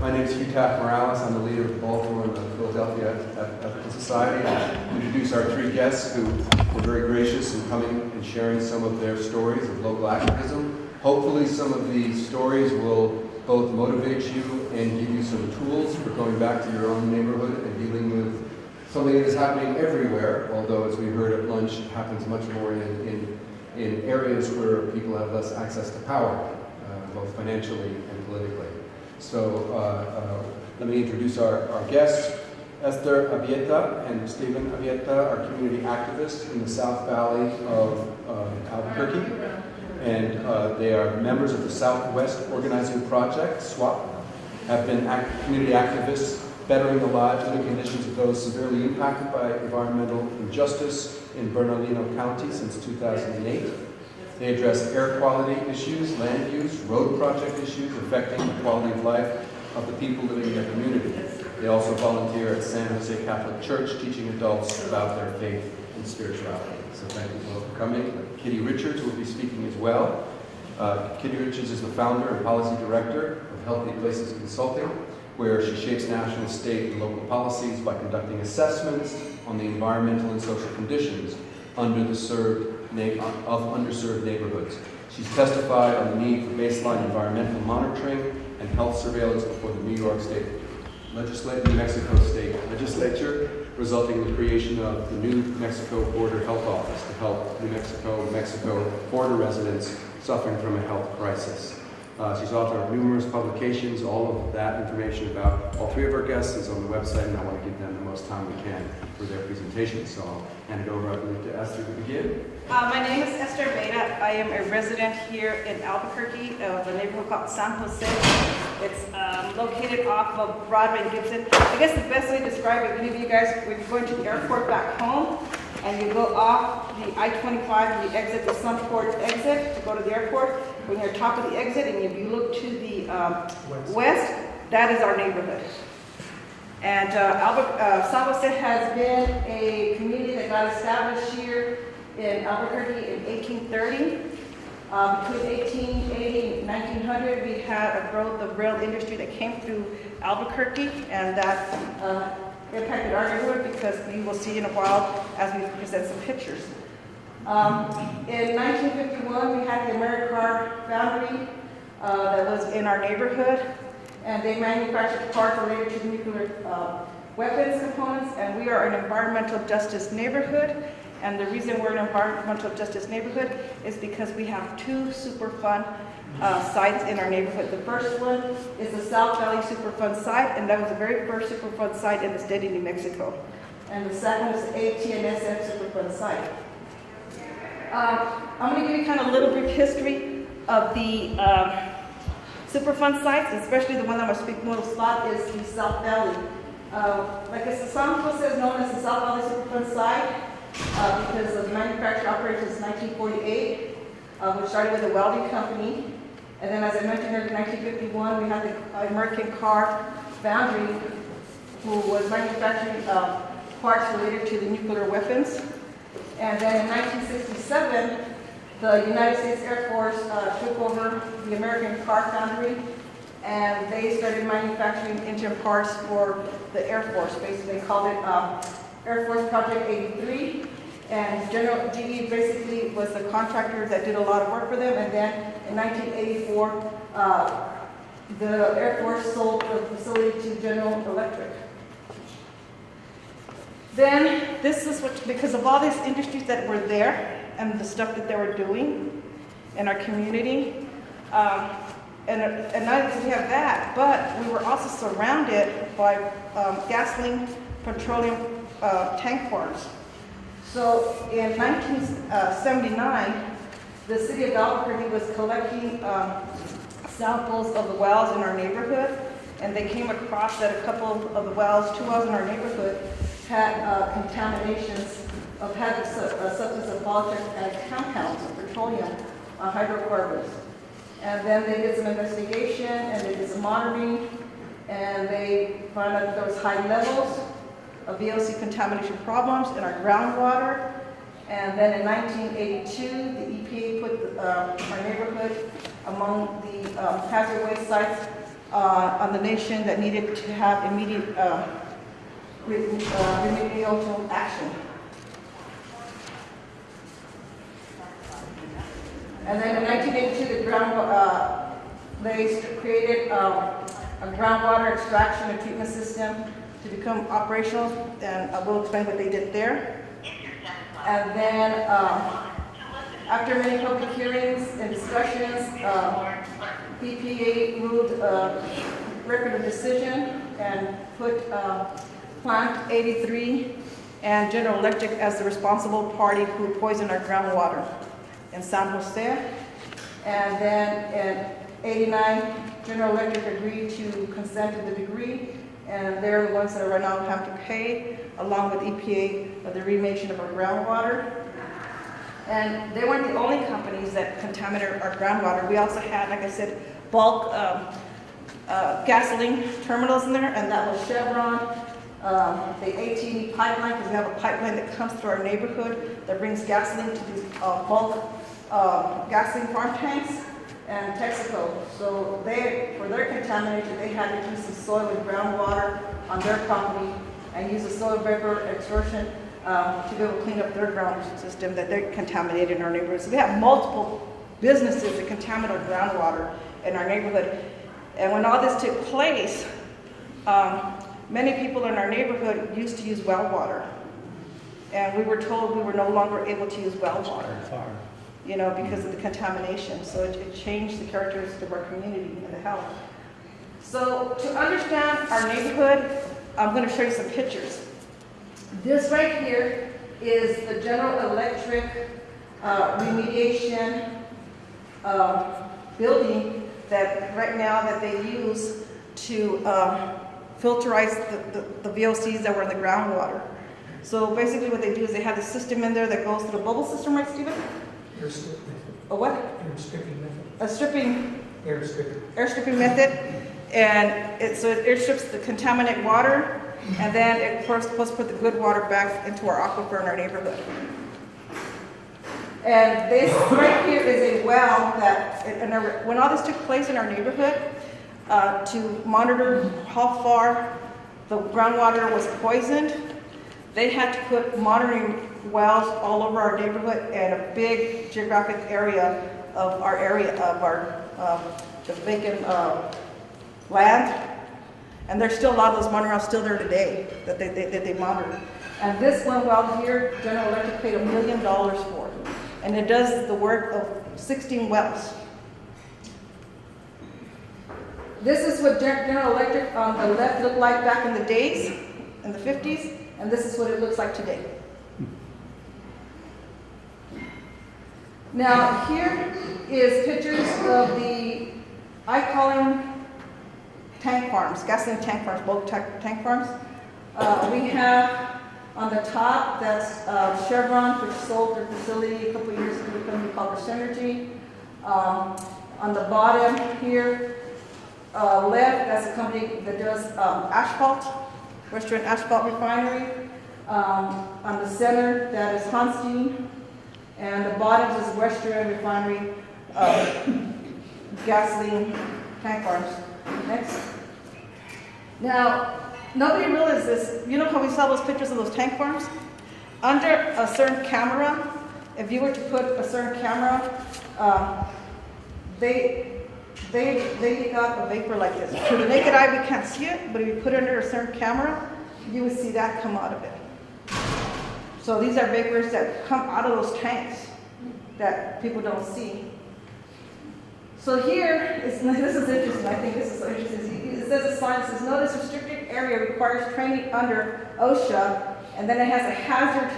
My name is Hugh Taft Morales. I'm the leader of the Baltimore and the Philadelphia Ethical Society. I'll introduce our three guests who were very gracious in coming and sharing some of their stories of local activism. Hopefully some of these stories will both motivate you and give you some tools for going back to your own neighborhood and dealing with something that is happening everywhere, although as we heard at lunch, it happens much more in areas where people have less access to power, both financially and politically. So let me introduce our guests. Esther Abeyta and Stephen Abeyta are community activists in the South Valley of Albuquerque. And they are members of the Southwest Organizing Project, SWAP, have been community activists bettering the lives and the conditions of those severely impacted by environmental injustice in Bernalillo County since 2008. They address air quality issues, land use, road project issues affecting the quality of life of the people living in their community. They also volunteer at San Jose Catholic Church, teaching adults about their faith and spirituality. So thank you both for coming. Kitty Richards will be speaking as well. Kitty Richards is the founder and policy director of Healthy Places Consulting, where she shapes national, state, and local policies by conducting assessments on the environmental and social conditions of underserved neighborhoods. She's testified on the need for baseline environmental monitoring and health surveillance before the New Mexico State Legislature, resulting in the creation of the New Mexico Border Health Office to help New Mexico border residents suffering from a health crisis. She's author of numerous publications. All of that information about all three of our guests is on the website, and I want to give them the most time we can for their presentation. So I'll hand it over, I believe, to Esther to begin. My name is Esther Abeyta. I am a resident here in Albuquerque, the neighborhood called San Jose. It's located off of Broadway and Gibson. I guess the best way to describe it, many of you guys, when you're going to the airport back home, and you go off the I-25 and you exit the Sunport exit to go to the airport, when you're top of the exit and if you look to the west, that is our neighborhood. And San Jose has been a community that got established here in Albuquerque in 1830. Between 1880 and 1900, we had a growth of rail industry that came through Albuquerque, and that impacted our neighborhood, because you will see in a while as we present some pictures. In 1951, we had the AmeriCar foundry that was in our neighborhood, and they manufactured parts related to nuclear weapons components, and we are an environmental justice neighborhood. And the reason we're an environmental justice neighborhood is because we have two Superfund sites in our neighborhood. The first one is the South Valley Superfund site, and that was the very first Superfund site in the state of New Mexico. And the second is the AT&SF Superfund site. I'm going to give you kind of a little brief history of the Superfund sites, especially the one I'm going to speak most about is the South Valley. Like I said, San Jose is known as the South Valley Superfund site because the manufacturer operated since 1948, which started with a welding company. And then, as I mentioned, in 1951, we had the American Car Foundry, who was manufacturing parts related to the nuclear weapons. And then in 1967, the United States Air Force took over the American Car Foundry, and they started manufacturing engine parts for the Air Force. Basically, they called it Air Force Project 83. And General GE basically was the contractor that did a lot of work for them. And then in 1984, the Air Force sold the facility to General Electric. Then this is what, because of all these industries that were there and the stuff that they were doing in our community, and not only did we have that, but we were also surrounded by gasoline, petroleum tank farms. So in 1979, the city of Albuquerque was collecting samples of the wells in our neighborhood, and they came across that a couple of the wells, 2 wells in our neighborhood, had contaminations of hazardous substance of volatile compounds of petroleum, hydrocarbons. And then they did some investigation and they did some monitoring, and they found out that there was high levels of VOC contamination problems in our groundwater. And then in 1982, the EPA put our neighborhood among the hazard waste sites on the nation that needed to have immediate remedial action. And then in 1982, they created a groundwater extraction and treatment system to become operational, and I will explain what they did there. And then after many public hearings and discussions, EPA ruled record of decision and put Plant 83 and General Electric as the responsible party who poisoned our groundwater in San Jose. And then in '89, General Electric agreed to consent to the decree, and they're the ones that right now have to pay, along with EPA, the remediation of our groundwater. And they weren't the only companies that contaminated our groundwater. We also had, like I said, bulk gasoline terminals in there, and that was Chevron, the AT&T pipeline, because we have a pipeline that comes through our neighborhood that brings gasoline to these bulk gasoline farm tanks, and Texaco. So for their contamination, they had to do some soil and groundwater on their property and use a soil vapor extraction to be able to clean up their ground system that they contaminated in our neighborhood. So we have multiple businesses that contaminate our groundwater in our neighborhood. And when all this took place, many people in our neighborhood used to use well water. And we were told we were no longer able to use well water, you know, because of the contamination. So it changed the characteristics of our community and the health. So to understand our neighborhood, I'm going to show you some pictures. This right here is the General Electric remediation building that right now that they use to filterize the VOCs that were in the groundwater. So basically what they do is they have the system in there that goes through the bubble system, right, Stephen? Air strip method. A what? Air stripping method. A stripping. Air stripping. Air stripping method. And it air strips the contaminant water, and then it first supposed to put the good water back into our aquifer in our neighborhood. And this right here is a well that, when all this took place in our neighborhood, to monitor how far the groundwater was poisoned, they had to put monitoring wells all over our neighborhood and a big geographic area of the vacant land. And there's still a lot of those monitoring wells still there today that they monitor. And this one well here, General Electric paid $1 million for. And it does the work of 16 wells. This is what General Electric on the left looked like back in the days, in the 50s, and this is what it looks like today. Now here is pictures of the, I call them tank farms, gasoline tank farms, bulk tank farms. We have on the top, that's Chevron, which sold their facility a couple of years ago to a company called Synergy. On the bottom here, left, that's a company that does asphalt, Western Asphalt Refinery. On the center, that is Hanstein. And the bottom is Western Refinery gasoline tank farms. Next. Now, nobody realizes this. You know how we saw those pictures of those tank farms? Under a certain camera, if you were to put a certain camera, they got a vapor like this. To the naked eye, we can't see it, but if you put it under a certain camera, you would see that come out of it. So these are vapors that come out of those tanks that people don't see. So here, this is interesting. I think this is so interesting. It says a sign that says, "No, this restricted area requires training under OSHA," and then it has a hazard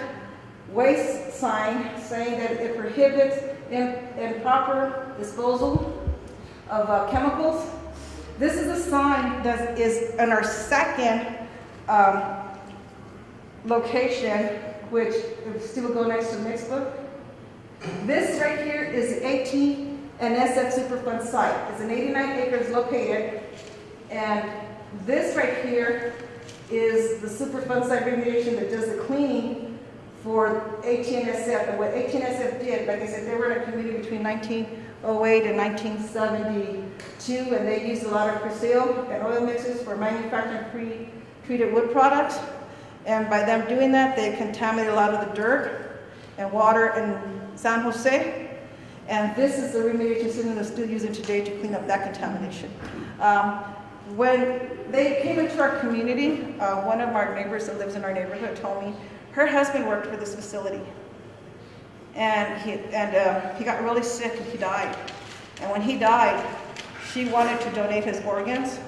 waste sign saying that it prohibits improper disposal of chemicals. This is a sign that is in our second location, which still will go next to the next book. This right here is the AT&SF Superfund site. It's an 89 acres located, and this right here is the Superfund site remediation that does the cleaning for AT&SF. And what AT&SF did, like I said, they were in a community between 1908 and 1972, and they used a lot of Crucil and oil mixes for manufacturing pre-treated wood products. And by them doing that, they contaminated a lot of the dirt and water in San Jose. And this is the remediation system they're still using today to clean up that contamination. When they came into our community, one of our neighbors that lives in our neighborhood told me her husband worked for this facility. And he got really sick and he died. And when he died, she wanted to donate his organs,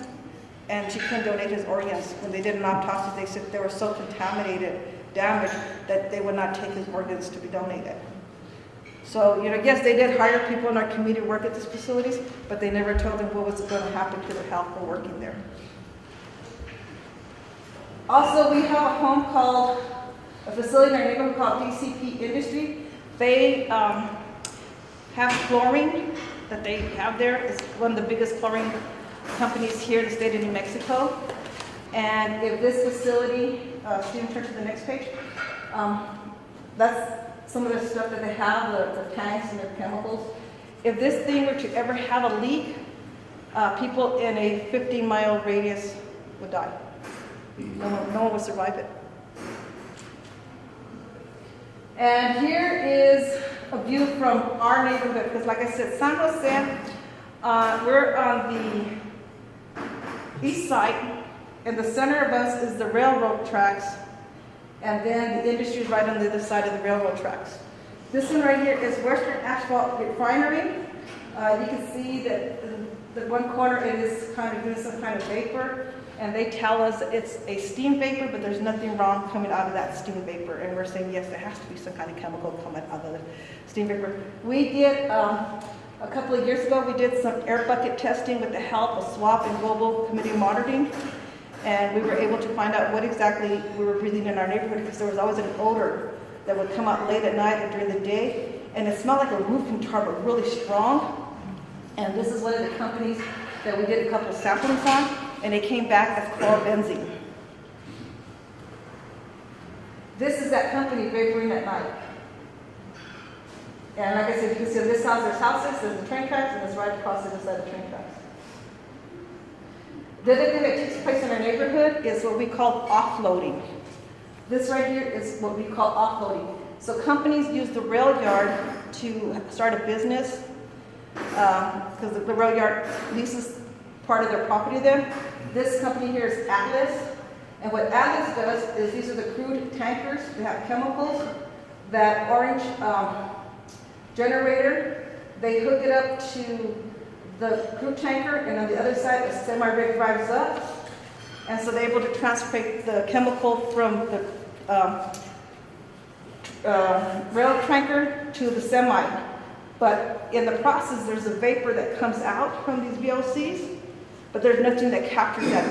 and she couldn't donate his organs. When they did an autopsy, they said they were so contaminated, damaged, that they would not take his organs to be donated. So, yes, they did hire people in our community to work at these facilities, but they never told them what was going to happen to their health for working there. Also, we have a facility in our neighborhood called DCP Industry. They have chlorine that they have there. It's one of the biggest chlorine companies here in the state of New Mexico. And if this facility, Stephen, turn to the next page, that's some of the stuff that they have, the tanks and their chemicals. If this thing were to ever have a leak, people in a 15-mile radius would die. No one would survive it. And here is a view from our neighborhood, because like I said, San Jose, we're on the east side, and the center of us is the railroad tracks, and then the industry is right on the other side of the railroad tracks. This one right here is Western Asphalt Refinery. You can see that the one corner it is kind of doing some kind of vapor, and they tell us it's a steam vapor, but there's nothing wrong coming out of that steam vapor. And we're saying, yes, there has to be some kind of chemical coming out of the steam vapor. We did, a couple of years ago, we did some air bucket testing with the help of SWAP and Global Committee Monitoring. And we were able to find out what exactly we were breathing in our neighborhood, because there was always an odor that would come out late at night and during the day. And it smelled like a roofing tar, but really strong. And this is one of the companies that we did a couple of samplings on, and it came back as chlorobenzene. This is that company vaporing at night. And like I said, you can see on this house, there's houses, there's the train tracks, and it's right across the other side of the train tracks. The other thing that takes place in our neighborhood is what we call offloading. This right here is what we call offloading. So companies use the rail yard to start a business, because the rail yard leases part of their property then. This company here is Atlas, and what Atlas does is these are the crude tankers. They have chemicals. That orange generator, they hook it up to the crude tanker, and on the other side a semi-rig drives up, and so they're able to transport the chemical from the rail tanker to the semi. But in the process, there's a vapor that comes out from these VOCs, but there's nothing that captures that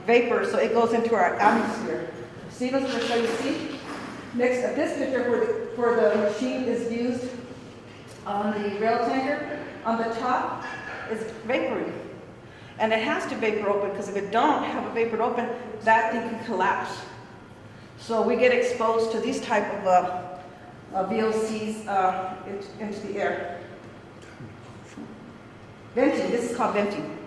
vapor, so it goes into our atmosphere. Stephen's going to show you, see? Next, at this picture where the machine is used on the rail tanker, on the top is vaporing. And it has to vapor open, because if it don't have a vapor open, that thing can collapse. So we get exposed to these type of VOCs into the air. Venting, this is called venting.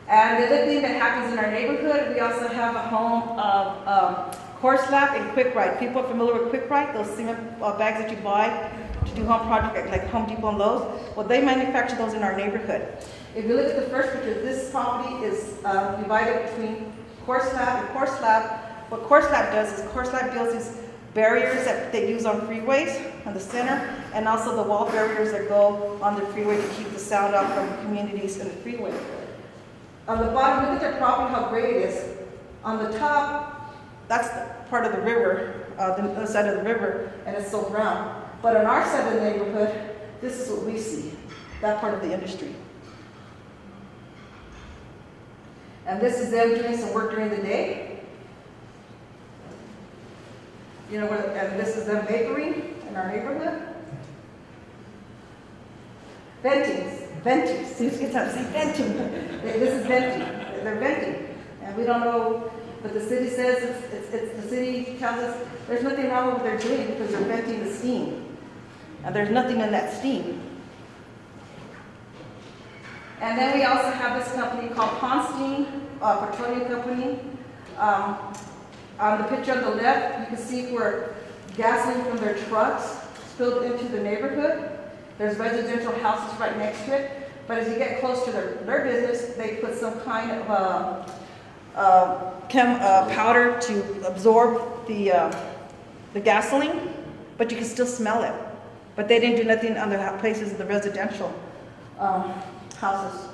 And the other thing that happens in our neighborhood, we also have a home of Core Slab and Quick Ride. People are familiar with Quick Ride, those cement bags that you buy to do home projects like Home Depot and Lowe's. Well, they manufacture those in our neighborhood. If you look at the first picture, this property is divided between Core Slab and Core Slab. What Core Slab does is Core Slab builds these barriers that they use on freeways on the center, and also the wall barriers that go on the freeway to keep the sound out from communities in the freeway. On the bottom, look at their property, how great it is. On the top, that's the part of the river, the other side of the river, and it's so brown. But on our side of the neighborhood, this is what we see, that part of the industry. And this is them doing some work during the day. And this is them vaporing in our neighborhood. Venting. See, venting. This is venting. They're venting. And we don't know, but the city says the city tells us there's nothing wrong with what they're doing, because they're venting the steam. And there's nothing in that steam. And then we also have this company called Ponstein, petroleum company. On the picture on the left, you can see where gasoline from their trucks spilled into the neighborhood. There's residential houses right next to it. But as you get close to their business, they put some kind of powder to absorb the gasoline, but you can still smell it. But they didn't do nothing on the places of the residential houses.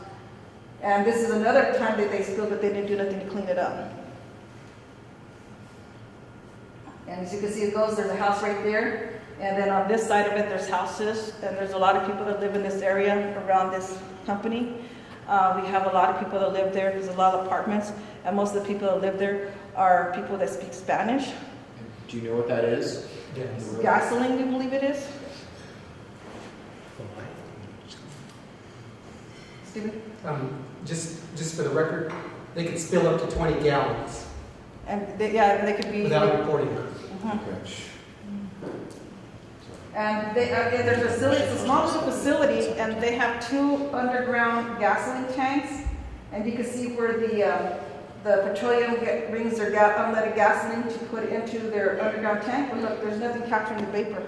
And this is another time that they spilled, but they didn't do nothing to clean it up. And as you can see, it goes, there's a house right there. And then on this side of it, there's houses. And there's a lot of people that live in this area around this company. We have a lot of people that live there. There's a lot of apartments. And most of the people that live there are people that speak Spanish. Do you know what that is? Yes. Gasoline, we believe it is. Stephen? Just for the record, they could spill up to 20 gallons And they could be. without reporting it. And their facility, it's a small little facility, and they have 2 underground gasoline tanks. And you can see where the petroleum brings their unleaded gasoline to put into their underground tank. But look, there's nothing capturing the vapor.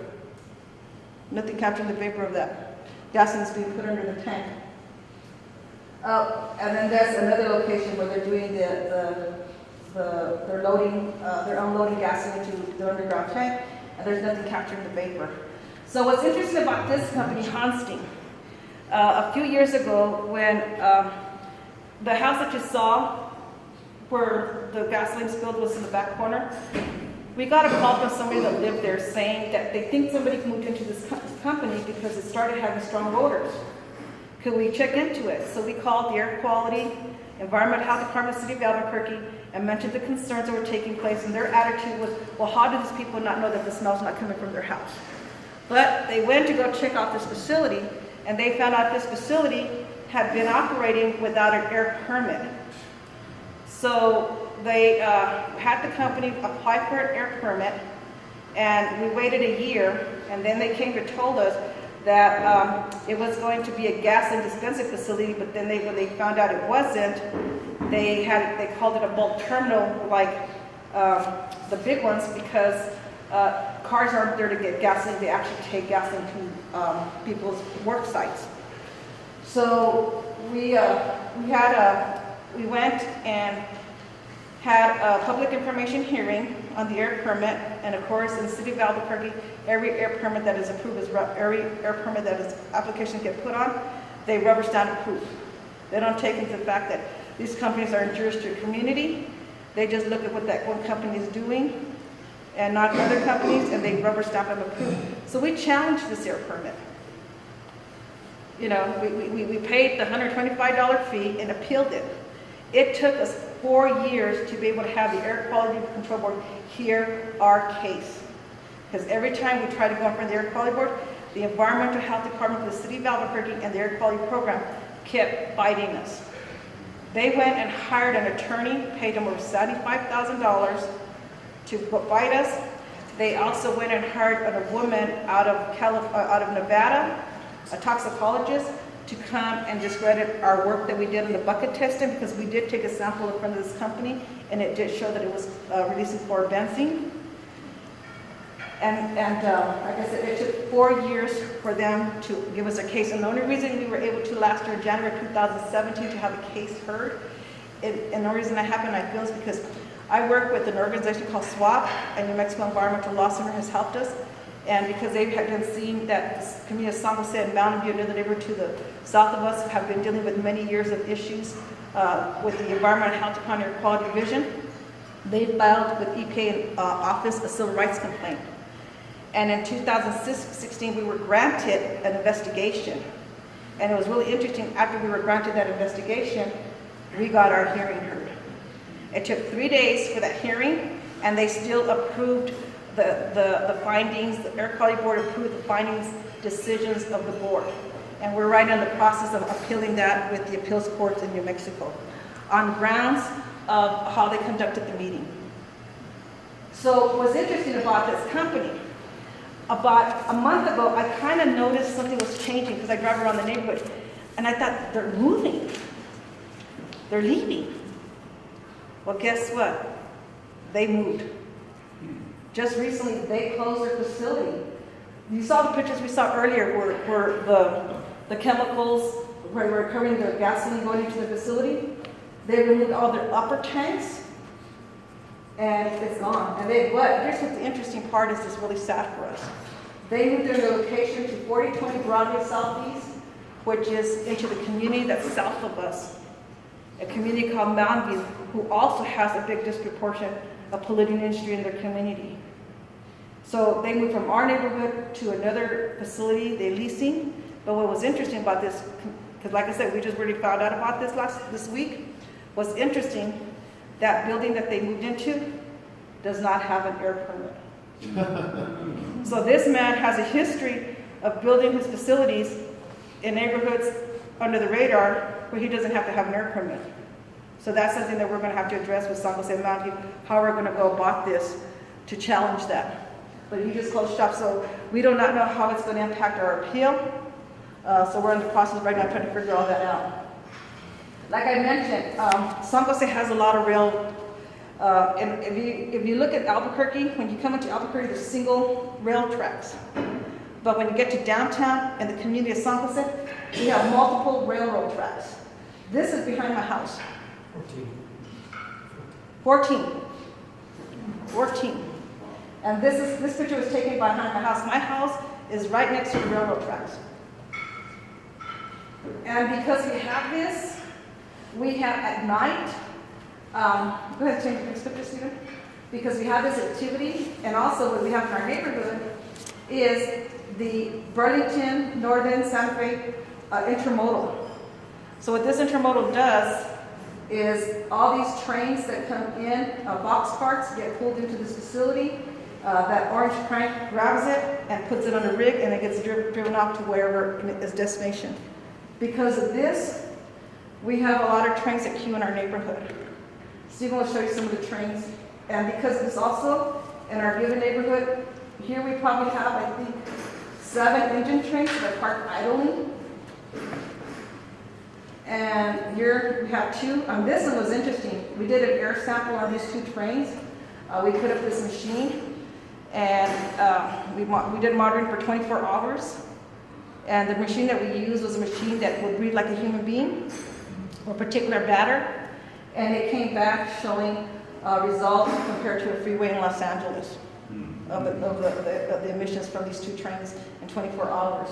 Nothing capturing the vapor of that gasoline is being put under the tank. And then there's another location where they're doing they're loading, they're unloading gasoline into the underground tank, and there's nothing capturing the vapor. So what's interesting about this company, Ponstein, a few years ago when the house that you saw where the gasoline spilled was in the back corner, we got a call from somebody that lived there saying that they think somebody moved into this company because it started having strong odors. Could we check into it? So we called the Air Quality, Environmental Health Department, City of Albuquerque, and mentioned the concerns that were taking place, and their attitude was, well, how do these people not know that the smell's not coming from their house? But they went to go check out this facility, and they found out this facility had been operating without an air permit. So they had the company apply for an air permit, and we waited a year, and then they came and told us that it was going to be a gasoline dispensing facility, but then when they found out it wasn't, they called it a bulk terminal like the big ones, because cars aren't there to get gasoline, they actually take gasoline to people's work sites. So we went and had a public information hearing on the air permit, and of course in the City of Albuquerque, every air permit that is approved, every air permit that is application get put on, they rubber stamp approve. They don't take into the fact that these companies are injurious to your community. They just look at what that one company is doing and not other companies, and they rubber stamp and approve. So we challenged this air permit. You know, we paid the $125 fee and appealed it. It took us 4 years to be able to have the Air Quality Control Board hear our case. Because every time we tried to go in front of the Air Quality Board, the Environmental Health Department of the City of Albuquerque and the Air Quality Program kept fighting us. They went and hired an attorney, paid them over $75,000 to fight us. They also went and hired a woman out of Nevada, a toxicologist, to come and discredit our work that we did in the bucket testing, because we did take a sample in front of this company and it did show that it was releasing chlorobenzene. And like I said, it took 4 years for them to give us a case. And the only reason we were able to last year, January 2017, to have a case heard, and the reason that happened, I feel, is because I work with an organization called SWAP, and New Mexico Environmental Law Center has helped us. And because they have been seeing that the community of San Jose and Mountain View, another neighbor to the south of us, have been dealing with many years of issues with the Environmental Health Department Air Quality Division, they filed with EPA office a civil rights complaint. And in 2016, we were granted an investigation. And it was really interesting, after we were granted that investigation, we got our hearing heard. It took 3 days for that hearing, and they still approved the findings. The Air Quality Board approved the findings, decisions of the board. And we're right in the process of appealing that with the appeals courts in New Mexico on grounds of how they conducted the meeting. So what's interesting about this company, about a month ago, I kind of noticed something was changing because I drive around the neighborhood, and I thought, they're moving. They're leaving. Well, guess what? They moved. Just recently, they closed their facility. You saw the pictures we saw earlier where the chemicals, where we're covering the gasoline going into the facility. They removed all their upper tanks, and it's gone. And here's what the interesting part is, that's really sad for us. They moved their location to 4020 Broadway Southeast, which is into the community that's south of us. A community called Mountain View, who also has a big disproportion of polluting industry in their community. So they moved from our neighborhood to another facility they're leasing. But what was interesting about this, because like I said, we just really found out about this week, was interesting, that building that they moved into does not have an air permit. So this man has a history of building his facilities in neighborhoods under the radar where he doesn't have to have an air permit. So that's something that we're going to have to address with San Jose Mountain View, how we're going to go about this to challenge that. But he just closed shop, so we do not know how it's going to impact our appeal. So we're in the process right now trying to figure all that out. Like I mentioned, San Jose has a lot of rail. And if you look at Albuquerque, when you come into Albuquerque, there's single rail tracks. But when you get to downtown and the community of San Jose, we have multiple railroad tracks. This is behind my house. 14. And this picture was taken behind my house. My house is right next to the railroad tracks. And because we have this, we have at night, go ahead and change the next picture, Stephen. Because we have this activity, and also what we have in our neighborhood is the Burlington Northern Santa Fe intermodal. So what this intermodal does is all these trains that come in, box carts, get pulled into this facility. That orange crank grabs it and puts it on a rig, and it gets driven off to wherever its destination. Because of this, we have a lot of trains that queue in our neighborhood. Stephen will show you some of the trains. And because of this also, in our given neighborhood, here we probably have, I think, 7 engine trains that are parked idly. And here we have 2. This one was interesting. We did an air sample on these 2 trains. We put up this machine, and we did monitoring for 24 hours. And the machine that we used was a machine that would breathe like a human being, or a particular batter. And it came back showing results compared to a freeway in Los Angeles of the emissions from these 2 trains in 24 hours.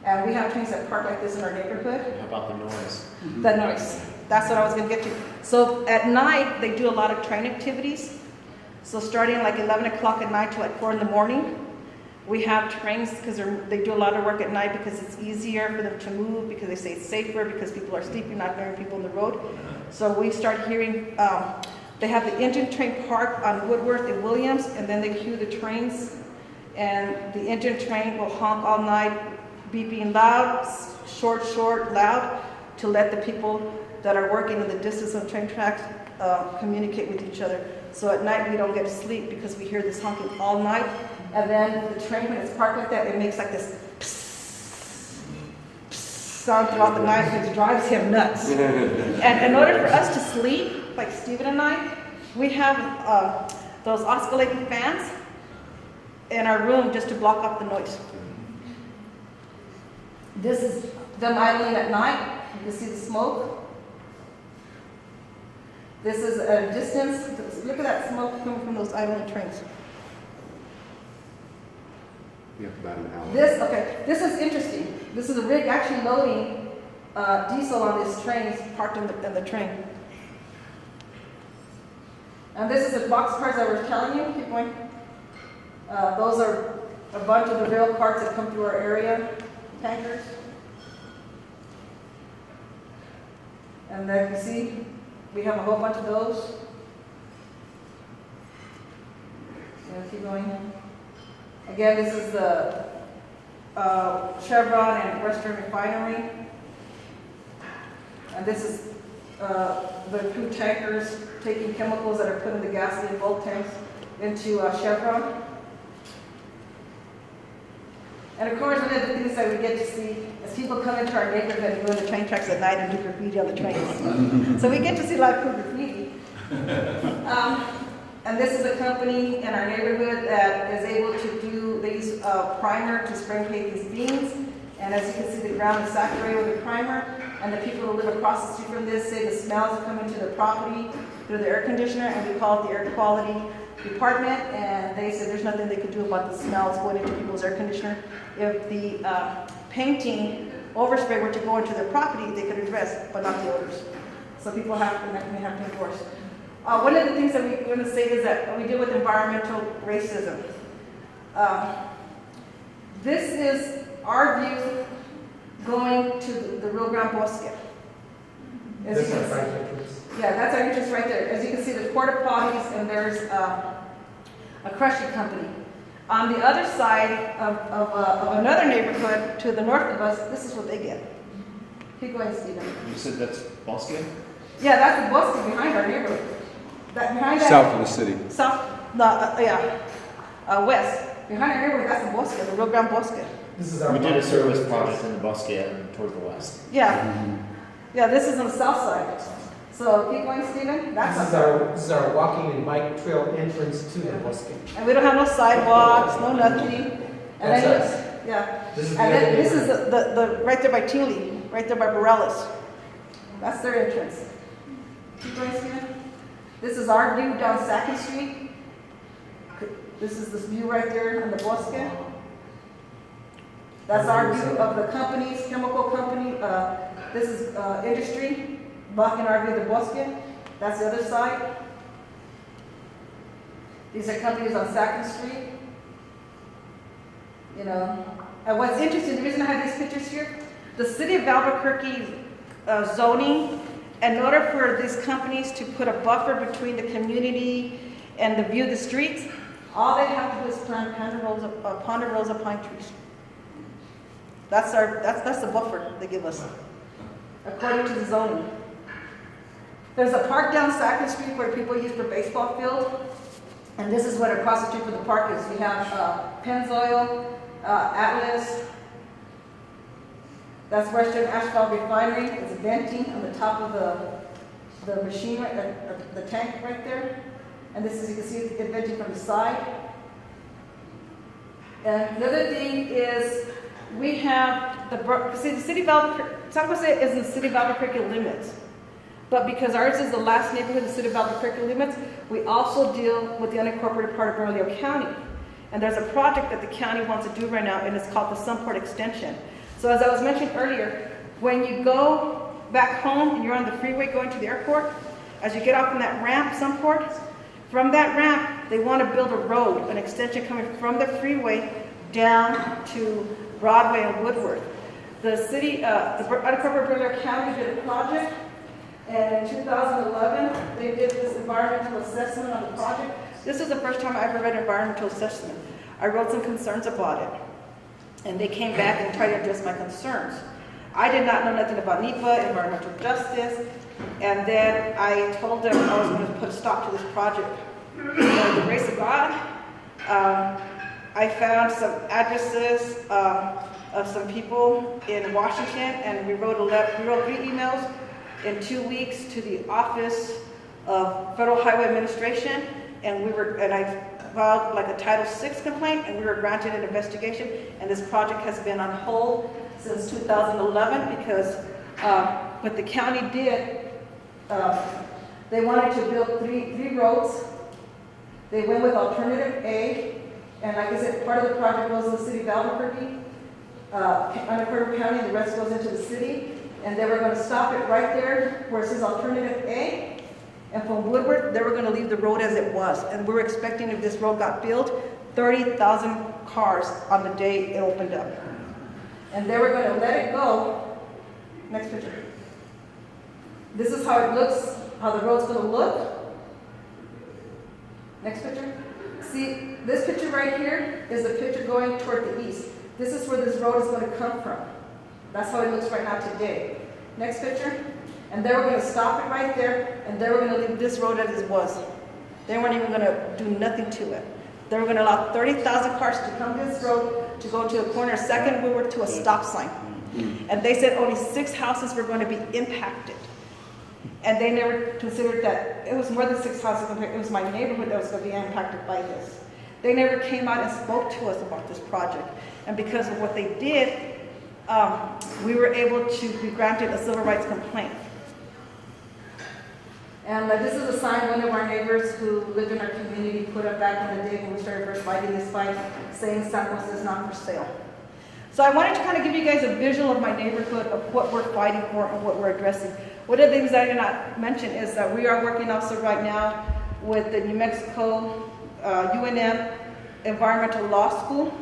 And we have trains that park like this in our neighborhood. How about the noise? The noise. That's what I was going to get to. So at night, they do a lot of train activities. So starting like 11 o'clock at night to like 4 in the morning, we have trains because they do a lot of work at night because it's easier for them to move, because they say it's safer, because people are sleeping, not hearing people on the road. So we start hearing, they have the engine train parked on Woodworth and Williams, and then they queue the trains, and the engine train will honk all night, beeping loud, short, loud, to let the people that are working in the distance of train tracks communicate with each other. So at night we don't get to sleep because we hear this honking all night. And then the train, when it's parked like that, it makes like this psst, psst sound throughout the night, and it drives him nuts. And in order for us to sleep, like Stephen and I, we have those oscillating fans in our room just to block off the noise. This is them idling at night. You can see the smoke. This is a distance. Look at that smoke coming from those idling trains. We have about an hour. This is interesting. This is a rig actually loading diesel on these trains parked in the train. And this is the box cars I was telling you. Keep going. Those are a bunch of the rail carts that come through our area, tankers. And there you see, we have a whole bunch of those. And keep going. Again, this is the Chevron and Western Refinery. And this is the 2 tankers taking chemicals that are put in the gasoline bulk tanks into Chevron. And of course, one of the things that we get to see is people come into our neighborhood and go on the train tracks at night and do graffiti on the trains. So we get to see a lot of cool graffiti. And this is a company in our neighborhood that is able to do, they use primer to spray paint these beams. And as you can see, the ground is saturated with the primer. And the people who live across the street from this say the smells come into their property through the air conditioner, and we call it the air quality department. And they said there's nothing they could do about the smells going into people's air conditioner. If the painting overspray were to go into their property, they could address, but not the odors. So people may have to enforce. One of the things that we want to say is that we deal with environmental racism. This is our view going to the Rio Grande Bosque. As you can see, yeah, that's our entrance right there. As you can see, there's porta potties and there's a crushing company. On the other side of another neighborhood to the north of us, this is what they get. Keep going, Stephen. You said that's Bosque? Yeah, that's the bosque behind our neighborhood. Behind that, South of the city. West. Behind our neighborhood, that's the bosque, the Rio Grande Bosque. This is our. We did a service project in the Bosque and towards the west. Yeah. Yeah, this is on the south side. So keep going, Stephen. This is our walking and bike trail entrance to the bosque. And we don't have no sidewalks, no nothing. And That's then, us. yeah. This is And the then other this is neighborhood. the right there by Tinley, right there by Borellis. That's their entrance. Keep going, Stephen. This is our view down 2nd Street. This is this view right there on the bosque. That's our view of the companies, chemical company. This is industry, blocking our view of the bosque. That's the other side. These are companies on 2nd Street. You know, and what's interesting, the reason I have these pictures here, the city of Albuquerque zoning, in order for these companies to put a buffer between the community and the view of the streets, all they have to do is plant ponderosa pine trees. That's the buffer they give us, according to the zoning. There's a park down 2nd Street where people use for baseball field, and this is what across the street from the park is. We have Pennzoil, Atlas. That's Western Asphalt Refinery. It's venting on the top of the machine, the tank right there. And this is, you can see it venting from the side. And the other thing is, we have the city of Albuquerque. San Jose is in the city of Albuquerque limits. But because ours is the last neighborhood in the city of Albuquerque limits, we also deal with the unincorporated part of Bernalillo County. And there's a project that the county wants to do right now, and it's called the Sunport Extension. So as I was mentioning earlier, when you go back home and you're on the freeway going to the airport, as you get off on that ramp, Sunport, from that ramp, they want to build a road, an extension coming from the freeway down to Broadway and Woodward. The city, the unincorporated Bernalillo County did a project, and in 2011, they did this environmental assessment on the project. This is the first time I ever read environmental assessment. I wrote some concerns about it, and they came back and tried to address my concerns. I did not know nothing about NEPA, environmental justice, and then I told them I was going to put a stop to this project. By the grace of God, I found some addresses of some people in Washington, and we wrote 3 emails in 2 weeks to the Office of Federal Highway Administration, and I filed like a Title VI complaint, and we were granted an investigation, and this project has been on hold since 2011 because what the county did, they wanted to build three roads. They went with alternative A, and like I said, part of the project goes to the city of Albuquerque, unincorporated county, and the rest goes into the city. And they were going to stop it right there where it says alternative A. And from Woodward, they were going to leave the road as it was. And we were expecting, if this road got built, 30,000 cars on the day it opened up. And they were going to let it go. Next picture. This is how it looks, how the road's going to look. Next picture. See, this picture right here is the picture going toward the east. This is where this road is going to come from. That's how it looks right now today. Next picture. And they were going to stop it right there, and they were going to leave this road as it was. They weren't even going to do nothing to it. They were gonna allow 30,000 cars to come this road to go to a corner, second we were to a stop sign. And they said only 6 houses were going to be impacted. And they never considered that it was more than 6 houses, it was my neighborhood that was going to be impacted by this. They never came out and spoke to us about this project. And because of what they did, we were able to be granted a civil rights complaint. And this is a sign one of our neighbors who lived in our community put up back in the day when we started first fighting this fight, saying San Jose is not for sale. So I wanted to kind of give you guys a visual of my neighborhood, of what we're fighting for and what we're addressing. One of the things I did not mention is that we are working also right now with the New Mexico UNM Environmental Law School,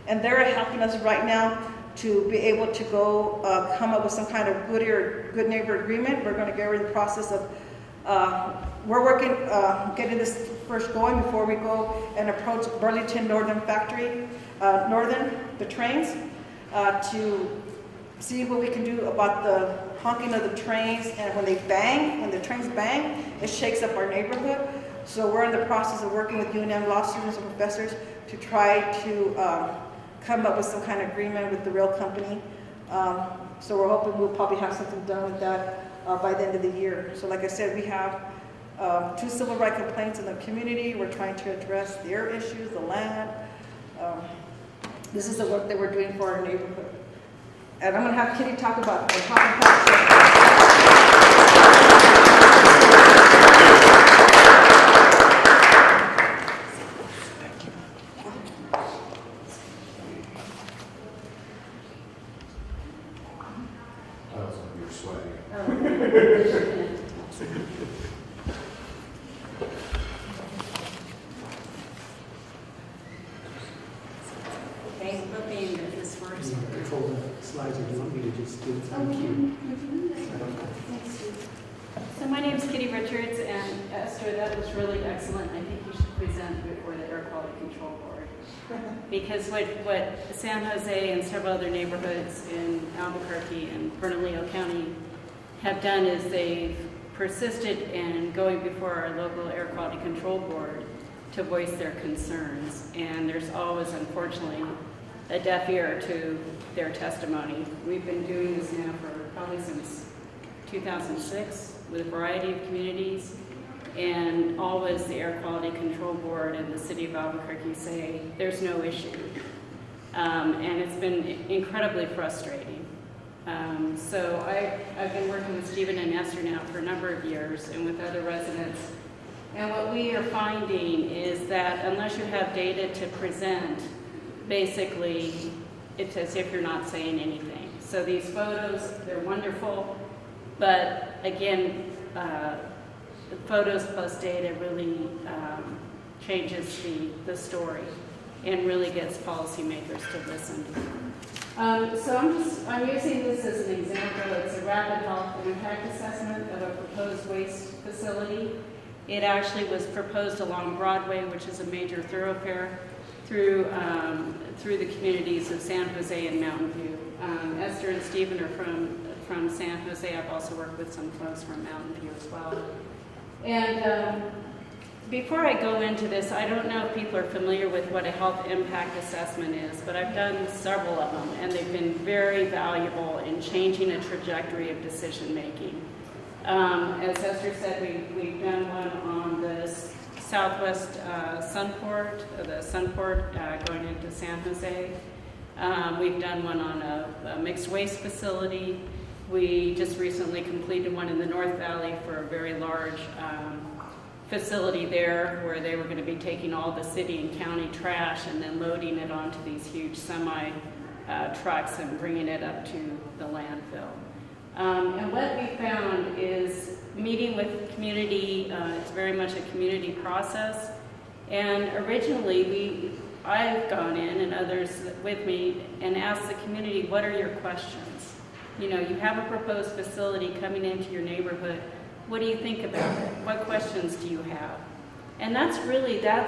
and they're helping us right now to be able to go come up with some kind of good neighbor agreement. We're going to get in the process of we're working, getting this first going before we go and approach Burlington Northern Factory, the trains, to see what we can do about the honking of the trains. And when they bang, when the trains bang, it shakes up our neighborhood. So we're in the process of working with UNM law students and professors to try to come up with some kind of agreement with the rail company. So we're hoping we'll probably have something done with that by the end of the year. So like I said, we have 2 civil rights complaints in the community. We're trying to address their issues, the land. This is the work that we're doing for our neighborhood. And I'm going to have Kitty talk about the hot and hot. You're sweating. Facebook being this first. Control the slides, or do you want me to just do it? Thank you. So my name's Kitty Richards, and Esther, that was really excellent. I think you should present before the Air Quality Control Board. Because what San Jose and several other neighborhoods in Albuquerque and Bernalillo County have done is they've persisted in going before our local Air Quality Control Board to voice their concerns. And there's always, unfortunately, a deaf ear to their testimony. We've been doing this now for probably since 2006 with a variety of communities, and always the Air Quality Control Board and the City of Albuquerque say there's no issue. And it's been incredibly frustrating. So I've been working with Stephen and Esther now for a number of years and with other residents. And what we are finding is that unless you have data to present, basically it's as if you're not saying anything. So these photos, they're wonderful, but again, the photos plus data really changes the story and really gets policymakers to listen. So I'm using this as an example. It's a rapid health and impact assessment of a proposed waste facility. It actually was proposed along Broadway, which is a major thoroughfare, through the communities of San Jose and Mountain View. Esther and Stephen are from San Jose. I've also worked with some folks from Mountain View as well. And before I go into this, I don't know if people are familiar with what a health impact assessment is, but I've done several of them, and they've been very valuable in changing a trajectory of decision making. As Esther said, we've done one on the southwest Sunport, going into San Jose. We've done one on a mixed waste facility. We just recently completed one in the North Valley for a very large facility there, where they were going to be taking all the city and county trash and then loading it onto these huge semi trucks and bringing it up to the landfill. And what we found is meeting with community, it's very much a community process. And originally I've gone in, and others with me, and asked the community, what are your questions? You know, you have a proposed facility coming into your neighborhood. What do you think about it? What questions do you have? And that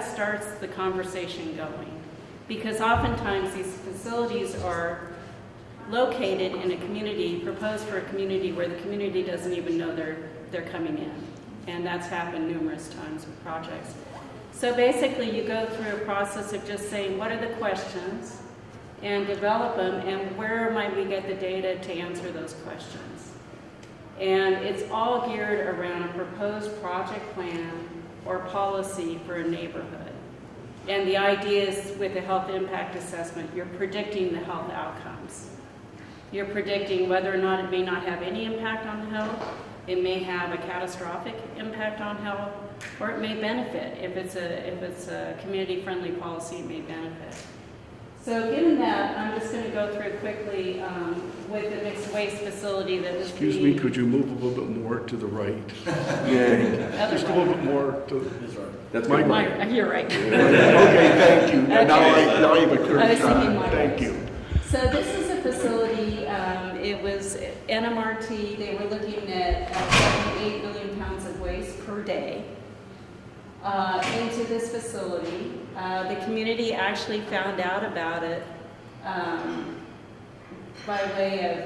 starts the conversation going. Because oftentimes these facilities are located in a community, proposed for a community where the community doesn't even know they're coming in. And that's happened numerous times with projects. So basically, you go through a process of just saying, what are the questions, and develop them, and where might we get the data to answer those questions? And it's all geared around a proposed project plan or policy for a neighborhood. And the idea is, with the health impact assessment, you're predicting the health outcomes. You're predicting whether or not it may not have any impact on health, it may have a catastrophic impact on health, or it may benefit. If it's a community-friendly policy, it may benefit. So given that, I'm just going to go through quickly with the mixed waste facility that was Excuse me, could you move a little bit more to the right? Yeah, just a little bit more to, That's my good. right. You're right. Okay, thank you. Okay. Now I have a clear I was thinking shot. my Thank right. you. So this is a facility, it was NMRT, they were looking at 78 million pounds of waste per day into this facility. The community actually found out about it by way of,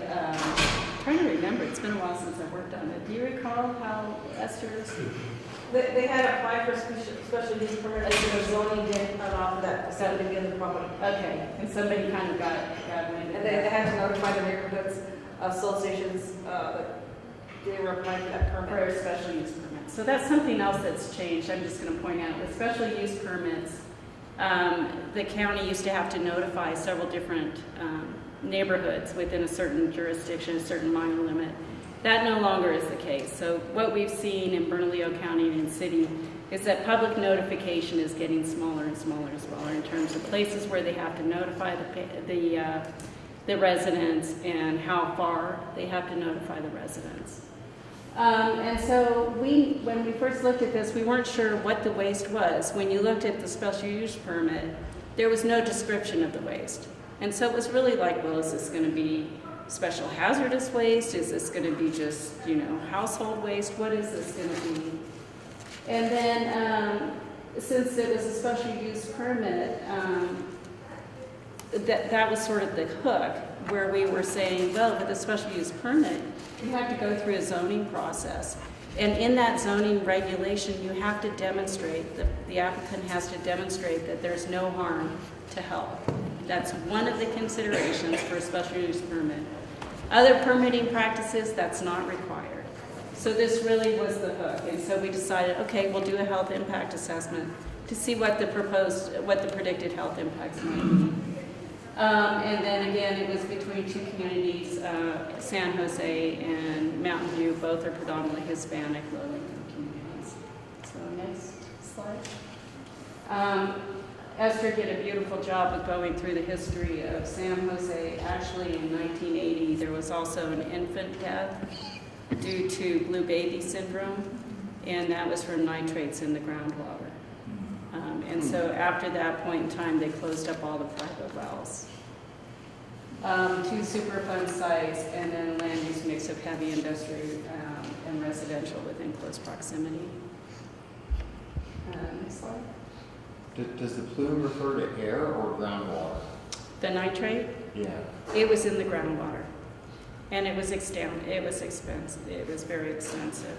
trying to remember, it's been a while since I've worked on it. Do you recall how Esther? They had applied for special use permit, and the zoning didn't allow for that facility to be on the property. Okay, and somebody kind of got wind of And they that. had to notify the neighborhoods, associations, that they were applying for that For permit. a special use permit. So that's something else that's changed. I'm just going to point out with special use permits, the county used to have to notify several different neighborhoods within a certain jurisdiction, a certain mile limit. That no longer is the case. So what we've seen in Bernalillo County and in city is that public notification is getting smaller and smaller and smaller in terms of places where they have to notify the residents and how far they have to notify the residents. And so when we first looked at this, we weren't sure what the waste was. When you looked at the special use permit, there was no description of the waste. And so it was really like, well, is this going to be special hazardous waste? Is this going to be just, household waste? What is this going to be? And then since it was a special use permit, that was sort of the hook where we were saying, well, with a special use permit, you have to go through a zoning process. And in that zoning regulation, you have to demonstrate, the applicant has to demonstrate that there's no harm to health. That's one of the considerations for a special use permit. Other permitting practices, that's not required. So this really was the hook. And so we decided, okay, we'll do a health impact assessment to see what the predicted health impacts might be. And then again, it was between two communities, San Jose and Mountain View. Both are predominantly Hispanic, low-income communities. So next slide. Esther did a beautiful job of going through the history of San Jose. Actually, in 1980, there was also an infant death due to blue baby syndrome, and that was from nitrates in the groundwater. And so after that point in time, they closed up all the private wells. 2 Superfund sites, and then land use mix of heavy industry and residential within close proximity. Next slide. Does the plume refer to air or groundwater? The nitrate, Yeah. it was in the groundwater, and it was expensive. It was very expensive.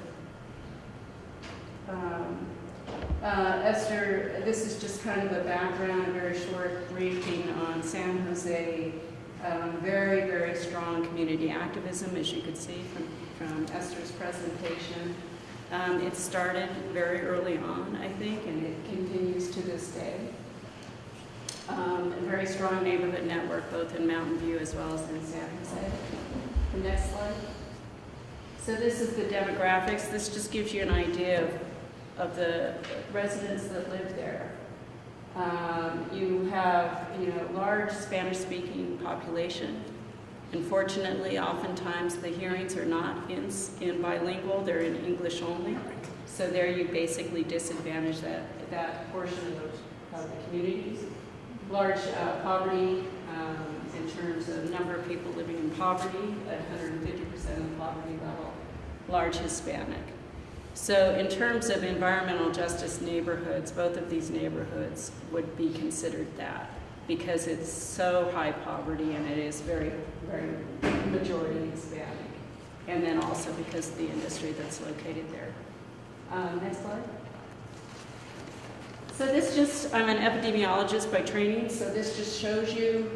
Esther, this is just kind of a background, a very short briefing on San Jose. Very, very strong community activism, as you could see from Esther's presentation. It started very early on, I think, and it continues to this day. A very strong neighborhood network, both in Mountain View as well as in San Jose. The next slide. So this is the demographics. This just gives you an idea of the residents that live there. You have, large Spanish-speaking population. Unfortunately, oftentimes the hearings are not in bilingual; they're in English only. So there, you basically disadvantage that portion of the communities. Large poverty in terms of number of people living in poverty, at 150% of the poverty level. Large Hispanic. So in terms of environmental justice neighborhoods, both of these neighborhoods would be considered that because it's so high poverty and it is very, very majority Hispanic. And then also because of the industry that's located there. Next slide. So this just, I'm an epidemiologist by training, so this just shows you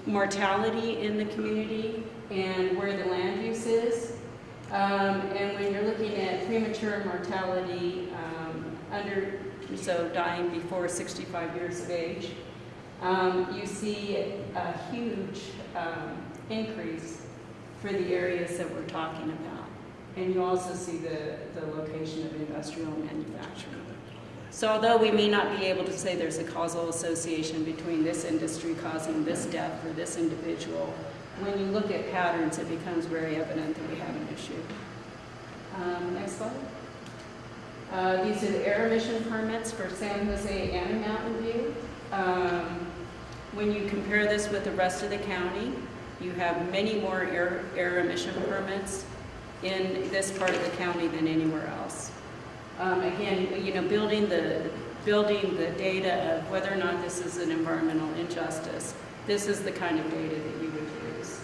mortality in the community and where the land use is. And when you're looking at premature mortality, so dying before 65 years of age, you see a huge increase for the areas that we're talking about. And you also see the location of industrial manufacturing. So although we may not be able to say there's a causal association between this industry causing this death for this individual, when you look at patterns, it becomes very evident that we have an issue. Next slide. These are the air emission permits for San Jose and Mountain View. When you compare this with the rest of the county, you have many more air emission permits in this part of the county than anywhere else. Again, you know, building the data of whether or not this is an environmental injustice, this is the kind of data that you would use.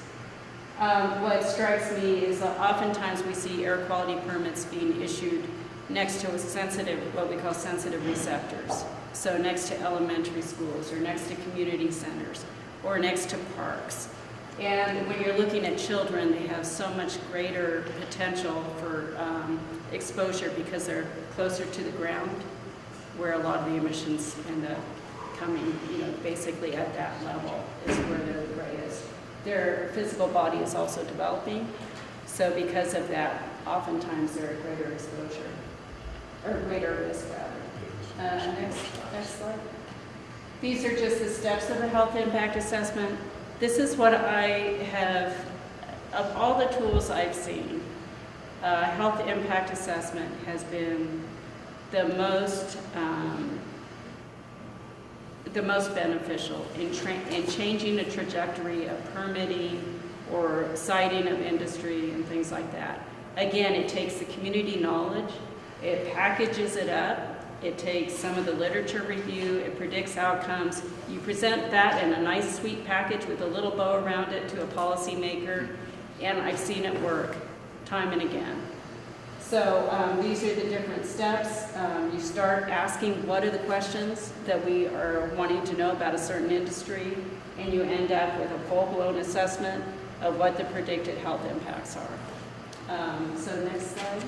What strikes me is that oftentimes we see air quality permits being issued next to a sensitive, what we call sensitive receptors. So next to elementary schools, or next to community centers, or next to parks. And when you're looking at children, they have so much greater potential for exposure because they're closer to the ground, where a lot of the emissions end up coming, you know, basically at that level is where their greatest. Their physical body is also developing, so because of that, oftentimes they're at greater exposure, or greater risk rather. Next slide. These are just the steps of a health impact assessment. This is what I have, of all the tools I've seen, health impact assessment has been the most beneficial in changing the trajectory of permitting or siting of industry and things like that. Again, it takes the community knowledge, it packages it up, it takes some of the literature review, it predicts outcomes. You present that in a nice sweet package with a little bow around it to a policymaker, and I've seen it work time and again. So these are the different steps. You start asking what are the questions that we are wanting to know about a certain industry, and you end up with a full-blown assessment of what the predicted health impacts are. So next slide.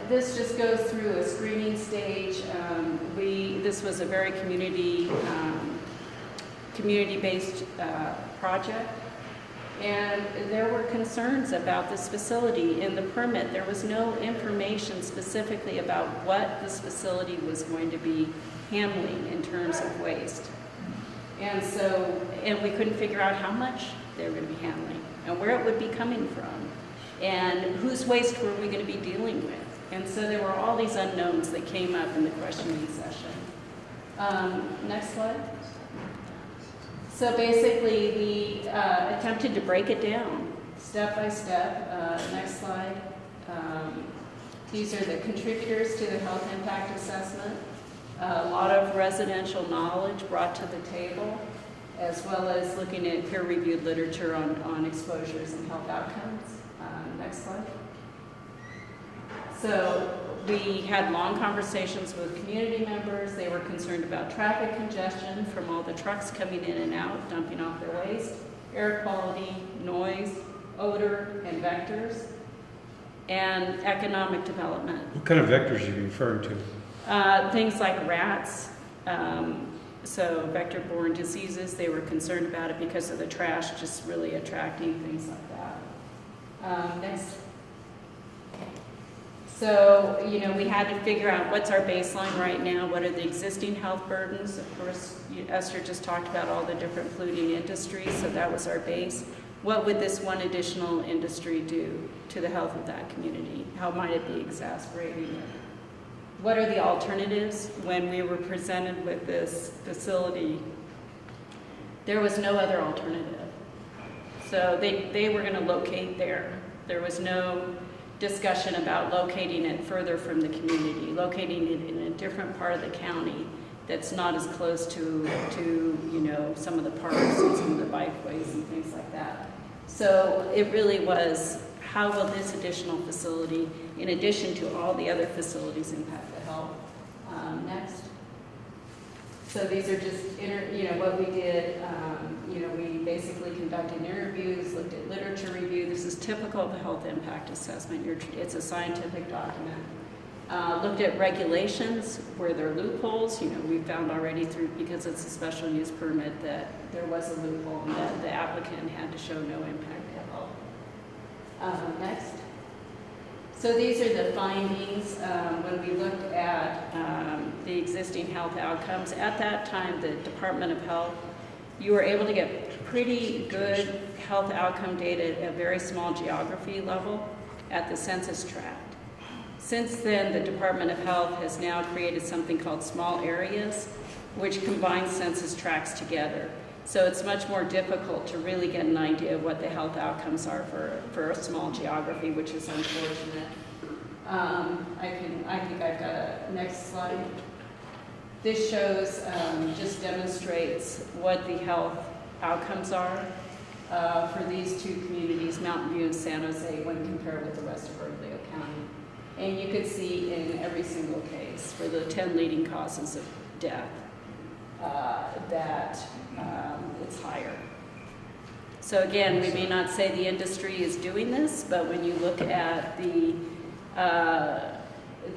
This just goes through a screening stage. This was a very community-based project, and there were concerns about this facility. In the permit, there was no information specifically about what this facility was going to be handling in terms of waste. And we couldn't figure out how much they were going to be handling and where it would be coming from. And whose waste were we going to be dealing with? And so there were all these unknowns that came up in the questioning session. Next slide. So basically, we attempted to break it down step by step. Next slide. These are the contributors to the health impact assessment. A lot of residential knowledge brought to the table, as well as looking at peer-reviewed literature on exposures and health outcomes. Next slide. So we had long conversations with community members. They were concerned about traffic congestion from all the trucks coming in and out, dumping off their waste, air quality, noise, odor, and vectors, and economic development. What kind of vectors are you referring to? Things like rats, so vector-borne diseases. They were concerned about it because of the trash just really attracting things like that. Next. So, you know, we had to figure out what's our baseline right now, what are the existing health burdens. Of course, Esther just talked about all the different polluting industries, so that was our base. What would this one additional industry do to the health of that community? How might it be exacerbating it? What are the alternatives? When we were presented with this facility, there was no other alternative. So they were going to locate there. There was no discussion about locating it further from the community, locating it in a different part of the county that's not as close to you know, some of the parks and some of the bikeways and things like that. So it really was, how will this additional facility, in addition to all the other facilities, impact the health? Next. So these are just, what we did. We basically conducted interviews, looked at literature review. This is typical of the health impact assessment. It's a scientific document. Looked at regulations where there are loopholes. We found already because it's a special use permit, that there was a loophole and that the applicant had to show no impact at all. Next. So these are the findings when we looked at the existing health outcomes. At that time, the Department of Health, you were able to get pretty good health outcome data at a very small geography level at the census tract. Since then, the Department of Health has now created something called small areas, which combines census tracts together. So it's much more difficult to really get an idea of what the health outcomes are for a small geography, which is unfortunate. I think I've got a next slide. This shows, just demonstrates what the health outcomes are for these two communities, Mountain View and San Jose, when compared with the rest of Bernalillo County. And you could see in every single case for the 10 leading causes of death that it's higher. So again, we may not say the industry is doing this, but when you look at the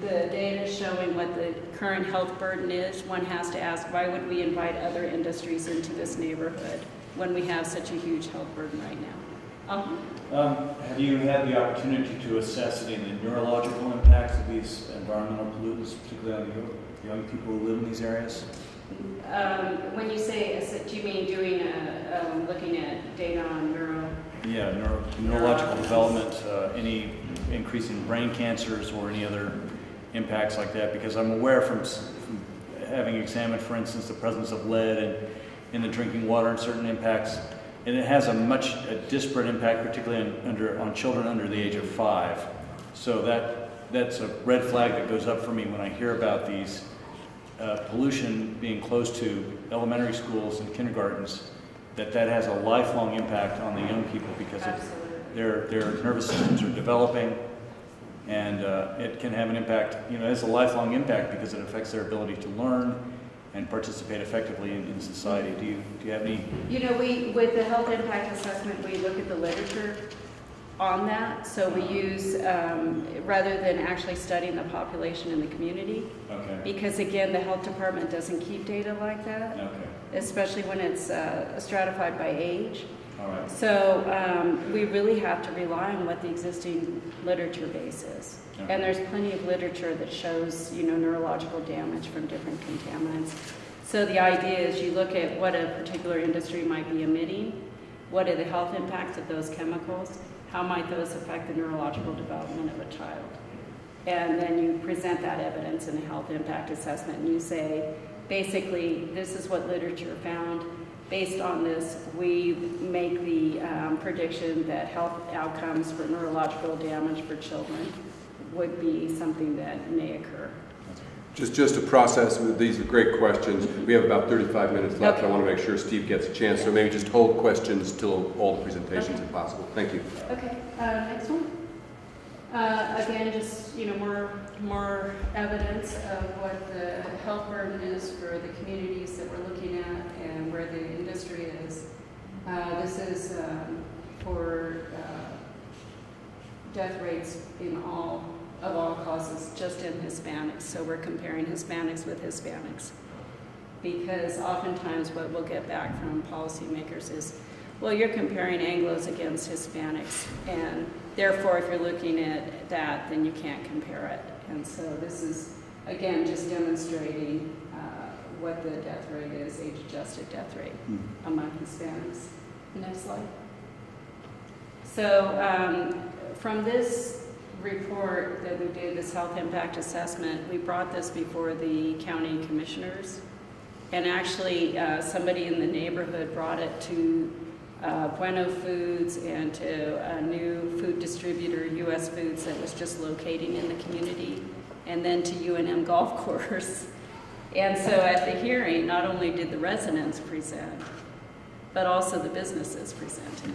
data showing what the current health burden is, one has to ask, why would we invite other industries into this neighborhood when we have such a huge health burden right now? Have you had the opportunity to assess any of the neurological impacts of these environmental pollutants, particularly on the young people who live in these areas? When you say, do you mean doing looking at data on neuro? Yeah, neurological development, any increase in brain cancers or any other impacts like that? Because I'm aware from having examined, for instance, the presence of lead in the drinking water and certain impacts, and it has a disparate impact, particularly on children under the age of 5. So that's a red flag that goes up for me when I hear about these pollution being close to elementary schools and kindergartens, that has a lifelong impact on the young people because their nervous systems are developing, and it can have an impact. It has a lifelong impact because it affects their ability to learn and participate effectively in society. Do you have any? With the health impact assessment, we look at the literature on that. So we use, rather than actually studying the population in the community. Okay. Because again, the health department doesn't keep data like that. Okay. Especially when it's stratified by age. All right. So we really have to rely on what the existing literature base is. Okay. And there's plenty of literature that shows, neurological damage from different contaminants. So the idea is you look at what a particular industry might be emitting, what are the health impacts of those chemicals, how might those affect the neurological development of a child. And then you present that evidence in a health impact assessment and you say, basically, this is what literature found. Based on this, we make the prediction that health outcomes for neurological damage for children would be something that may occur. Just to process, these are great questions. We have about 35 minutes left. Okay. I want to make sure Steve gets a chance, so maybe just hold questions till all the presentations if possible. Thank you. Okay, next one. Again, just more evidence of what the health burden is for the communities that we're looking at and where the industry is. This is for death rates in all causes, just in Hispanics. So we're comparing Hispanics with Hispanics, because oftentimes what we'll get back from policymakers is, well, you're comparing Anglos against Hispanics, and therefore, if you're looking at that, then you can't compare it. And so this is, again, just demonstrating what the death rate is, age-adjusted death rate among Hispanics. Next slide. So from this report that we did, this health impact assessment, we brought this before the county commissioners. And actually, somebody in the neighborhood brought it to Bueno Foods and to a new food distributor, U.S. Foods, that was just locating in the community, and then to UNM Golf Course. And so at the hearing, not only did the residents present, but also the businesses presented,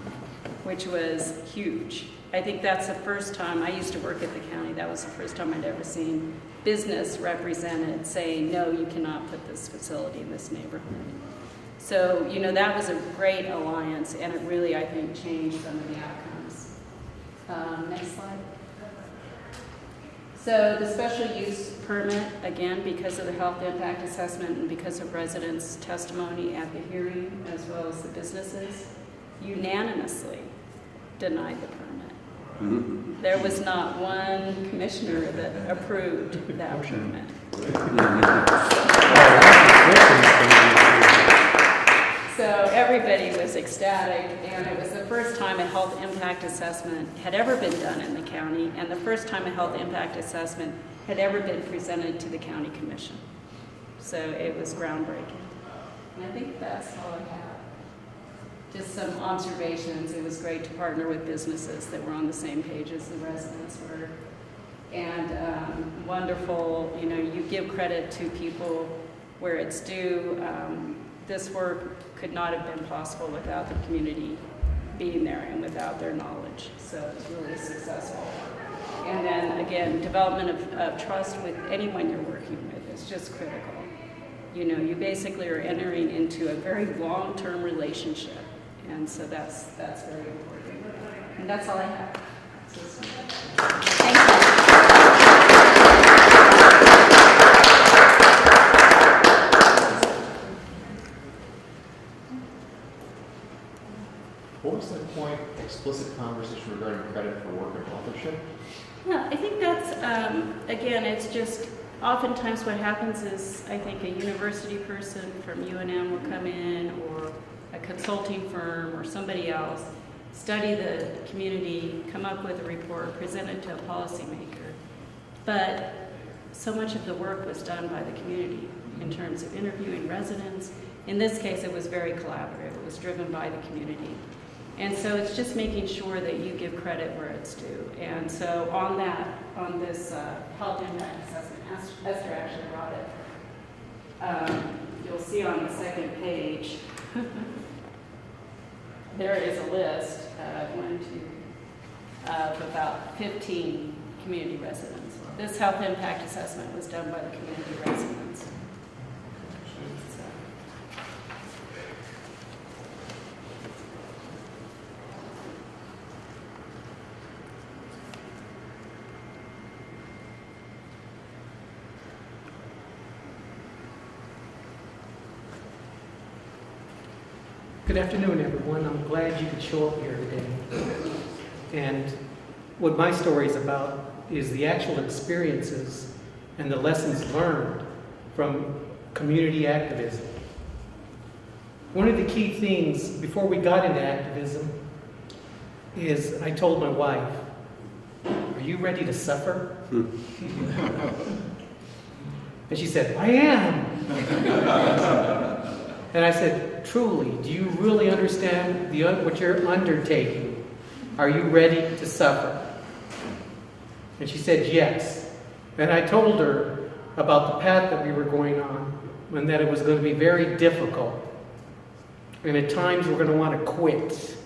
which was huge. I think that's the first time, I used to work at the county, that was the first time I'd ever seen business represented saying, no, you cannot put this facility in this neighborhood. So, you know, that was a great alliance, and it really, I think, changed some of the outcomes. Next slide. So the special use permit, again, because of the health impact assessment and because of residents' testimony at the hearing, as well as the businesses, unanimously denied the permit. There was not one commissioner that approved that permit. So everybody was ecstatic, and it was the first time a health impact assessment had ever been done in the county, and the first time a health impact assessment had ever been presented to the county commission. So it was groundbreaking. And I think that's all I have. Just some observations. It was great to partner with businesses that were on the same page as the residents were. And wonderful, you know, you give credit to people where it's due. This work could not have been possible without the community being there and without their knowledge. So it's really successful. And then again, development of trust with anyone you're working with is just critical. You know, you basically are entering into a very long-term relationship. And so that's very important. And that's all I have. Thank you. What was the point, explicit conversation regarding credit for work and authorship? Yeah, I think that's, again, it's just, oftentimes what happens is, I think a university person from UNM will come in, or a consulting firm, or somebody else, study the community, come up with a report, present it to a policymaker. But so much of the work was done by the community in terms of interviewing residents. In this case, it was very collaborative. It was driven by the community. And so it's just making sure that you give credit where it's due. And so on that, on this health impact assessment, Esther actually brought it. You'll see on the second page, there is a list of about 15 community residents. This health impact assessment was done by the community residents. Good afternoon, everyone. I'm glad you could show up here today. And what my story is about is the actual experiences and the lessons learned from community activism. One of the key things before we got into activism is I told my wife, "Are you ready to suffer?" And she said, "I am." And I said, "Truly, do you really understand what you're undertaking? Are you ready to suffer?" And she said, "Yes." And I told her about the path that we were going on, and that it was going to be very difficult. And at times we're going to want to quit.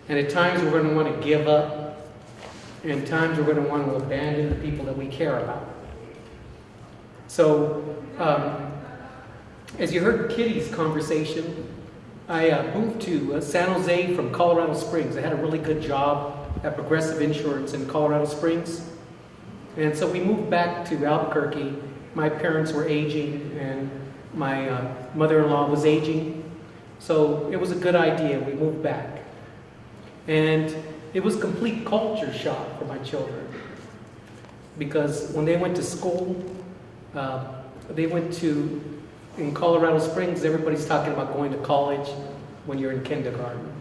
And at times we're going to want to give up. And at times we're going to want to abandon the people that we care about. So, as you heard Kitty's conversation, I moved to San Jose from Colorado Springs. I had a really good job at Progressive Insurance in Colorado Springs. And so we moved back to Albuquerque. My parents were aging, and my mother-in-law was aging. So it was a good idea. We moved back. And it was complete culture shock for my children. Because when they went to school, in Colorado Springs, everybody's talking about going to college when you're in kindergarten.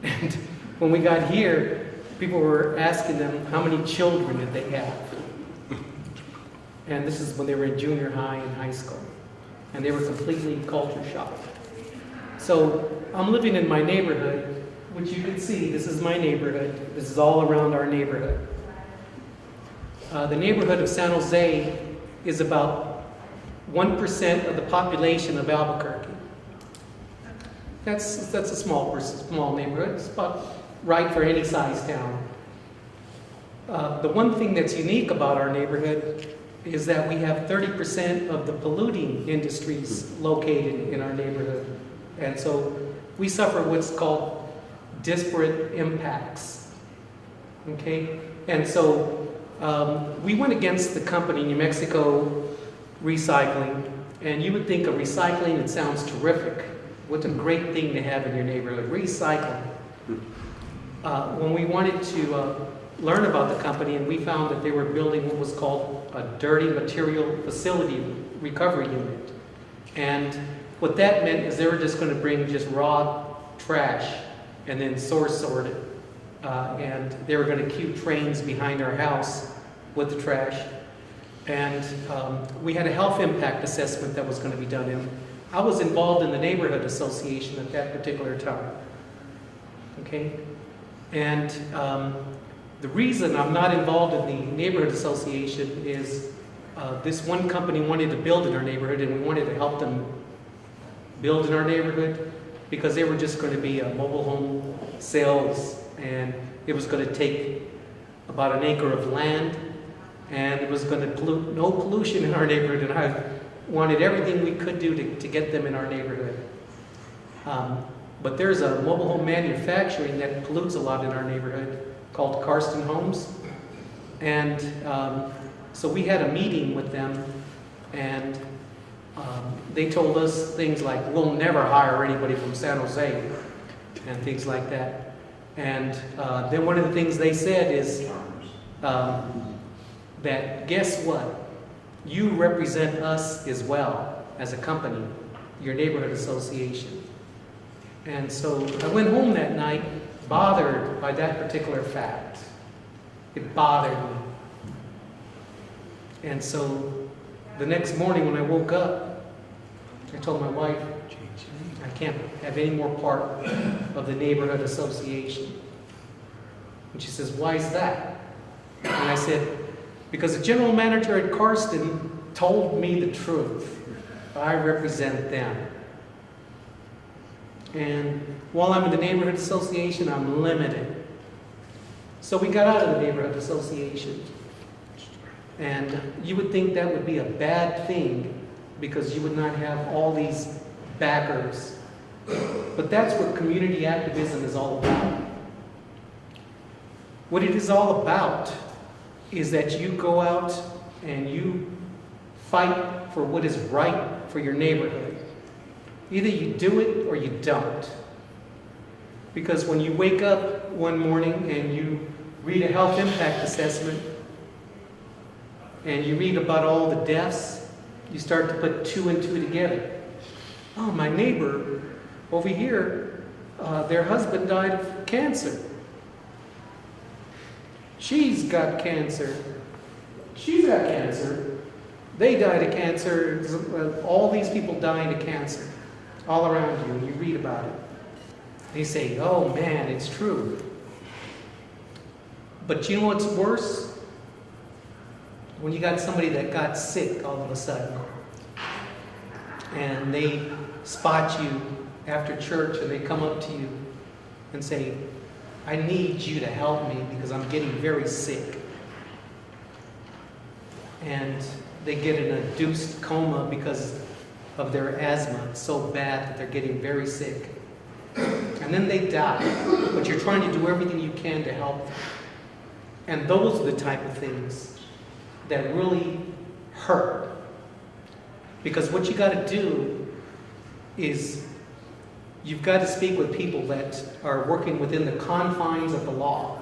And when we got here, people were asking them how many children did they have. And this is when they were in junior high and high school. And they were completely culture shocked. So I'm living in my neighborhood, which you can see, this is my neighborhood. This is all around our neighborhood. The neighborhood of San Jose is about 1% of the population of Albuquerque. That's a small neighborhood. It's about right for any size town. The one thing that's unique about our neighborhood is that we have 30% of the polluting industries located in our neighborhood. And so we suffer what's called disparate impacts. Okay? And so we went against the company, New Mexico Recycling, and you would think of recycling, it sounds terrific. What a great thing to have in your neighborhood, recycling. When we wanted to learn about the company, and we found that they were building what was called a dirty material facility recovery unit. And what that meant is they were just going to bring just raw trash and then source sort it. And they were going to queue trains behind our house with the trash. And we had a health impact assessment that was going to be done in. I was involved in the neighborhood association at that particular time. Okay? And the reason I'm not involved in the neighborhood association is this one company wanted to build in our neighborhood, and we wanted to help them build in our neighborhood because they were just going to be mobile home sales, and it was going to take about an acre of land, and it was going to pollute, no pollution in our neighborhood, and I wanted everything we could do to get them in our neighborhood. But there's a mobile home manufacturing that pollutes a lot in our neighborhood called Karsten Homes. And so we had a meeting with them, and they told us things like, we'll never hire anybody from San Jose, and things like that. And then one of the things they said is that, guess what? You represent us as well as a company, your neighborhood association. And so I went home that night bothered by that particular fact. It bothered me. And so the next morning when I woke up, I told my wife, I can't have any more part of the neighborhood association. And she says, why is that? And I said, because the general manager at Karsten told me the truth. I represent them. And while I'm in the neighborhood association, I'm limited. So we got out of the neighborhood association. And you would think that would be a bad thing because you would not have all these backers. But that's what community activism is all about. What it is all about is that you go out and you fight for what is right for your neighborhood. Either you do it or you don't. Because when you wake up one morning and you read a health impact assessment and you read about all the deaths, you start to put two and two together. Oh, my neighbor over here, their husband died of cancer. She's got cancer. She's got cancer. They died of cancer. All these people dying of cancer all around you, and you read about it. They say, oh man, it's true. But you know what's worse? When you got somebody that got sick all of a sudden, and they spot you after church, and they come up to you and say, I need you to help me because I'm getting very sick. And they get an induced coma because of their asthma. It's so bad that they're getting very sick. And then they die. But you're trying to do everything you can to help them. And those are the type of things that really hurt. Because what you got to do is you've got to speak with people that are working within the confines of the law.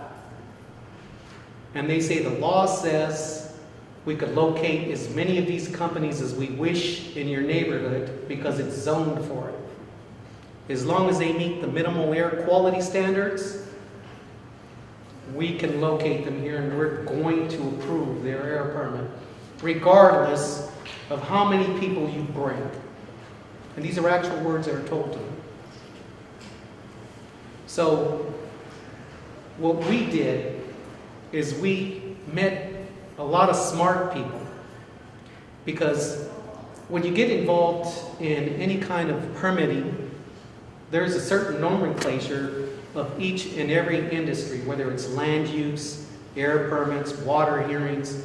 And they say the law says we could locate as many of these companies as we wish in your neighborhood because it's zoned for it. As long as they meet the minimal air quality standards, we can locate them here and we're going to approve their air permit, regardless of how many people you bring. And these are actual words that are told to them. So what we did is we met a lot of smart people, because when you get involved in any kind of permitting, there's a certain nomenclature of each and every industry, whether it's land use, air permits, water hearings.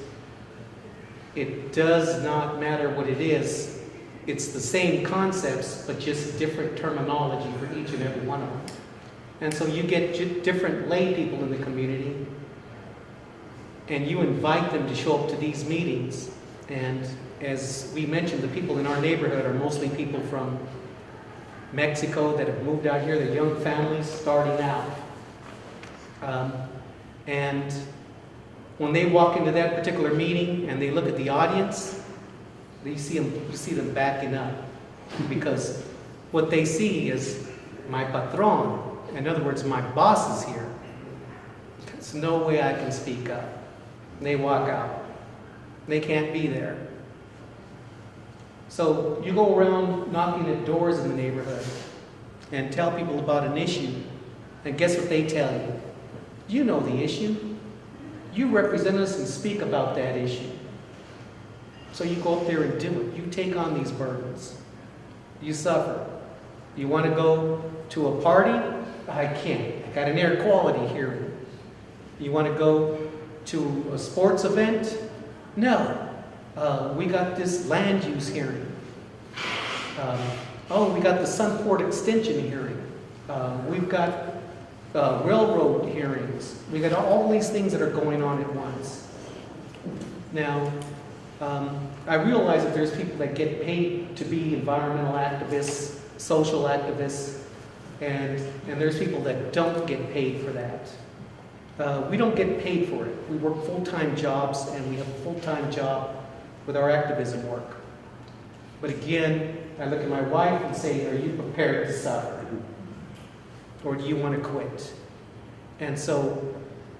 It does not matter what it is. It's the same concepts, but just different terminology for each and every one of them. And so you get different lay people in the community, and you invite them to show up to these meetings. And as we mentioned, the people in our neighborhood are mostly people from Mexico that have moved out here. They're young families starting out. And when they walk into that particular meeting and they look at the audience, you see them backing up, because what they see is my patron. In other words, my boss is here. There's no way I can speak up. And they walk out. They can't be there. So you go around knocking at doors in the neighborhood and tell people about an issue, and guess what they tell you? You know the issue. You represent us and speak about that issue. So you go up there and do it. You take on these burdens. You suffer. You want to go to a party? I can't. I got an air quality hearing. You want to go to a sports event? No. We got this land use hearing. We got the Sunport Extension hearing. We've got railroad hearings. We got all these things that are going on at once. Now, I realize that there's people that get paid to be environmental activists, social activists, and there's people that don't get paid for that. We don't get paid for it. We work full-time jobs, and we have a full-time job with our activism work. But again, I look at my wife and say, are you prepared to suffer? Or do you want to quit? And so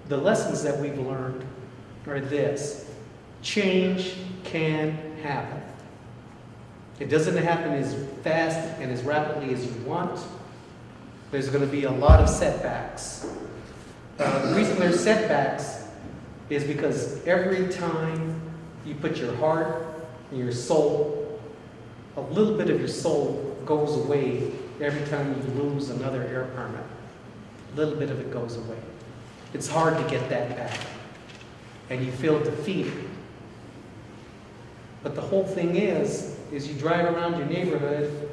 the lessons that we've learned are this: change can happen. It doesn't happen as fast and as rapidly as you want. There's going to be a lot of setbacks. The reason there's setbacks is because every time you put your heart and your soul, a little bit of your soul goes away every time you lose another air permit. A little bit of it goes away. It's hard to get that back. And you feel defeated. But the whole thing is you drive around your neighborhood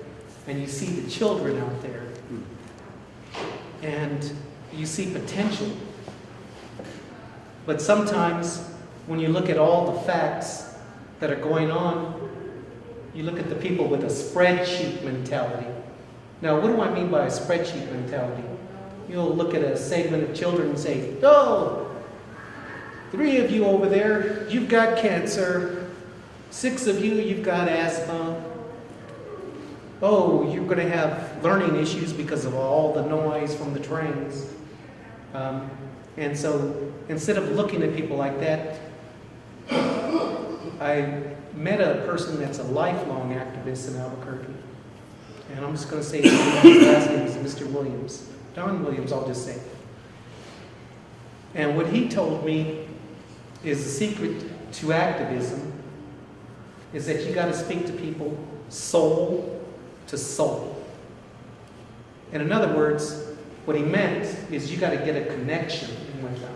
and you see the children out there. And you see potential. But sometimes when you look at all the facts that are going on, you look at the people with a spreadsheet mentality. Now, what do I mean by a spreadsheet mentality? You'll look at a segment of children and say, oh, 3 of you over there, you've got cancer. 6 of you, you've got asthma. Oh, you're going to have learning issues because of all the noise from the trains. And so instead of looking at people like that, I met a person that's a lifelong activist in Albuquerque. And I'm just going to say his last name is Mr. Williams. Don Williams, I'll just say. And what he told me is the secret to activism is that you got to speak to people soul to soul. And in other words, what he meant is you got to get a connection with them.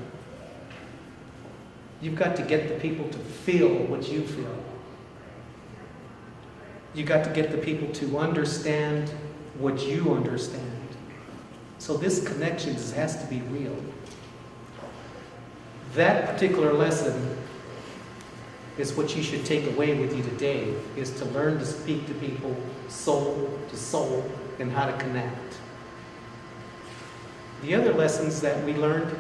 You've got to get the people to feel what you feel. You got to get the people to understand what you understand. So this connection has to be real. That particular lesson is what you should take away with you today, is to learn to speak to people soul to soul and how to connect. The other lessons that we learned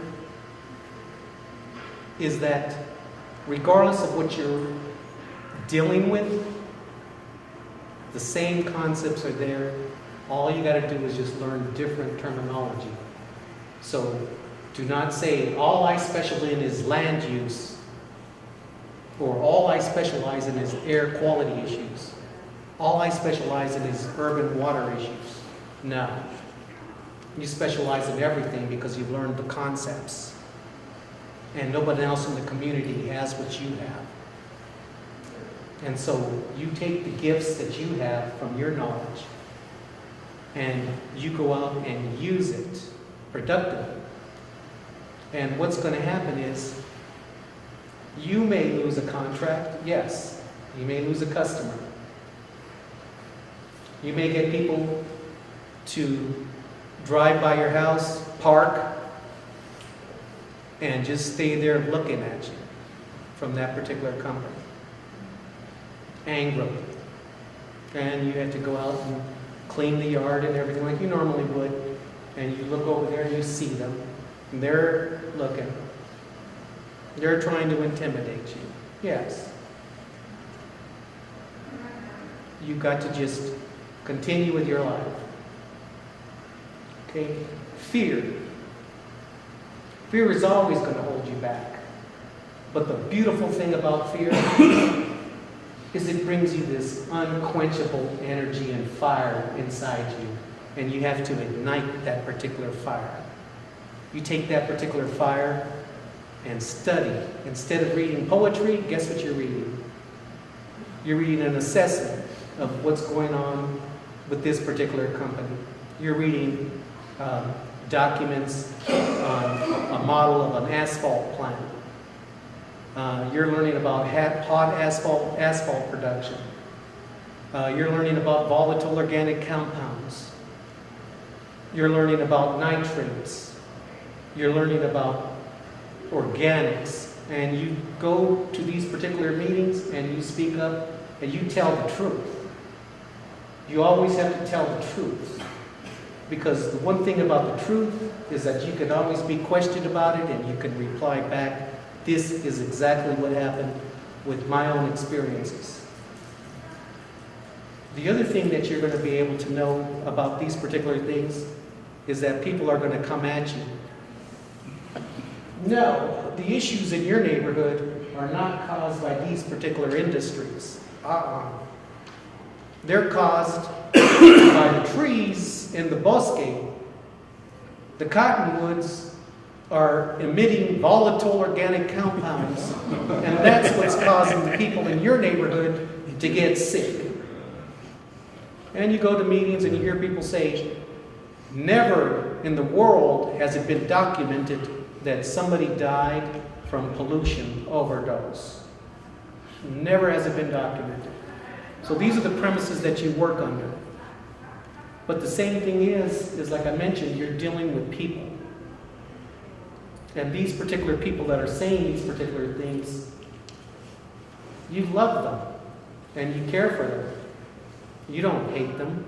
is that regardless of what you're dealing with, the same concepts are there. All you got to do is just learn different terminology. So do not say, all I specialize in is land use, or all I specialize in is air quality issues. All I specialize in is urban water issues. No. You specialize in everything because you've learned the concepts. And nobody else in the community has what you have. And so you take the gifts that you have from your knowledge and you go out and use it productively. And what's going to happen is you may lose a contract, yes. You may lose a customer. You may get people to drive by your house, park, and just stay there looking at you from that particular company, angrily. And you have to go out and clean the yard and everything like you normally would, and you look over there and you see them, and they're looking. They're trying to intimidate you. Yes. You've got to just continue with your life. Okay? Fear. Fear is always going to hold you back. But the beautiful thing about fear is it brings you this unquenchable energy and fire inside you. And you have to ignite that particular fire. You take that particular fire and study. Instead of reading poetry, guess what you're reading? You're reading an assessment of what's going on with this particular company. You're reading documents on a model of an asphalt plant. You're learning about hot asphalt production. You're learning about volatile organic compounds. You're learning about nitrates. You're learning about organics. And you go to these particular meetings and you speak up and you tell the truth. You always have to tell the truth. Because the one thing about the truth is that you can always be questioned about it and you can reply back, this is exactly what happened with my own experiences. The other thing that you're going to be able to know about these particular things is that people are going to come at you. No, the issues in your neighborhood are not caused by these particular industries. They're caused by the trees in the bosque. The cottonwoods are emitting volatile organic compounds, and that's what's causing the people in your neighborhood to get sick. And you go to meetings and you hear people say, never in the world has it been documented that somebody died from pollution overdose. Never has it been documented. So these are the premises that you work under. But the same thing is like I mentioned, you're dealing with people. And these particular people that are saying these particular things, you love them and you care for them. You don't hate them.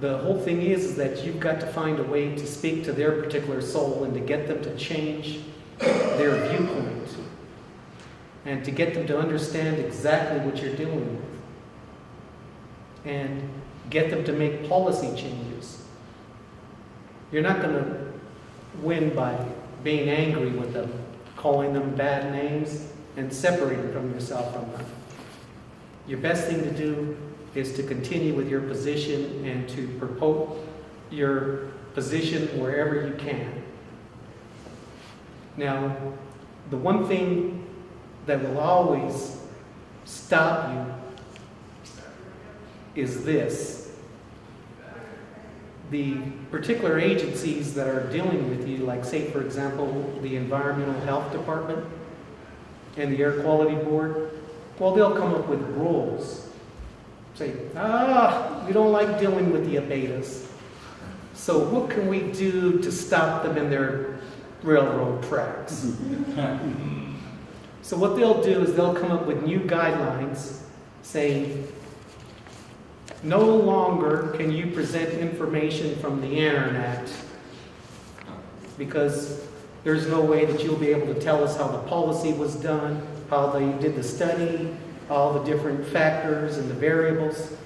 The whole thing is that you've got to find a way to speak to their particular soul and to get them to change their viewpoint and to get them to understand exactly what you're dealing with and get them to make policy changes. You're not going to win by being angry with them, calling them bad names, and separating from yourself from them. Your best thing to do is to continue with your position and to promote your position wherever you can. Now, the one thing that will always stop you is this. The particular agencies that are dealing with you, like say for example, the Environmental Health Department and the Air Quality Board, well, they'll come up with rules. Say, we don't like dealing with the Abeytas. So what can we do to stop them in their railroad tracks? So what they'll do is they'll come up with new guidelines saying, no longer can you present information from the internet because there's no way that you'll be able to tell us how the policy was done, how they did the study, all the different factors and the variables.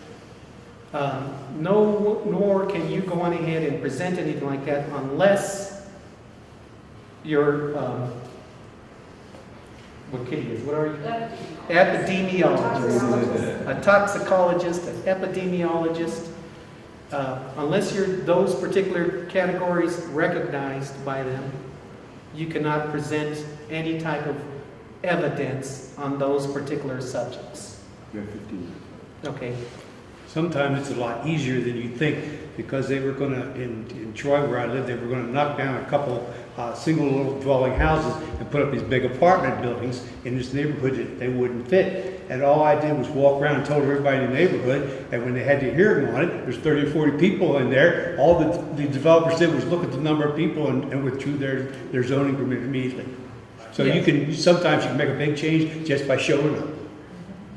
Nor can you go on ahead and present anything like that unless you're, what are you? Epidemiologist. A toxicologist, an epidemiologist. Unless you're those particular categories recognized by them, you cannot present any type of evidence on those particular subjects. You have 15 minutes. Okay. Sometimes it's a lot easier than you think, because they were gonna, in Troy where I live, they were gonna knock down a couple single little dwelling houses and put up these big apartment buildings in this neighborhood that they wouldn't fit. And all I did was walk around and told everybody in the neighborhood, and when they had the hearing on it, there's 30 or 40 people in there. All the developers did was look at the number of people and withdrew their zoning permit immediately. So sometimes you can make a big change just by showing up.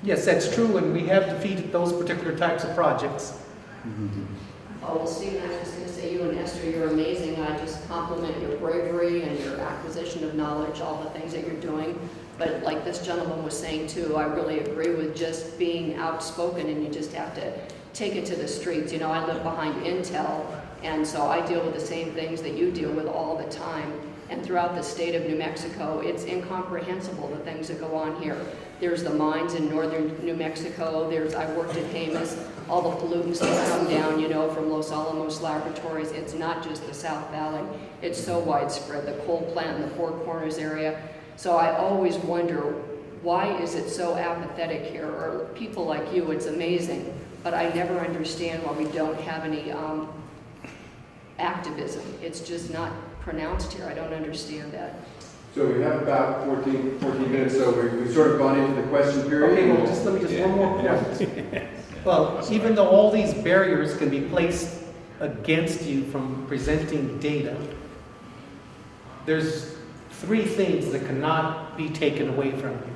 Yes, that's true, and we have defeated those particular types of projects. Oh, well, Stephen, I was just going to say, you and Esther, you're amazing. I just compliment your bravery and your acquisition of knowledge, all the things that you're doing. But like this gentleman was saying too, I really agree with just being outspoken, and you just have to take it to the streets. You know, I live behind Intel, and so I deal with the same things that you deal with all the time. And throughout the state of New Mexico, it's incomprehensible, the things that go on here. There's the mines in northern New Mexico. I worked at Jemez, all the pollutants that come down, you know, from Los Alamos laboratories. It's not just the South Valley. It's so widespread, the coal plant in the Four Corners area. So I always wonder, why is it so apathetic here? Or people like you, it's amazing. But I never understand why we don't have any activism. It's just not pronounced here. I don't understand that. So we have about 14 minutes, so we've sort of gone into the question period. Okay, well, let me just one more point. Well, even though all these barriers can be placed against you from presenting data, there's 3 things that cannot be taken away from you.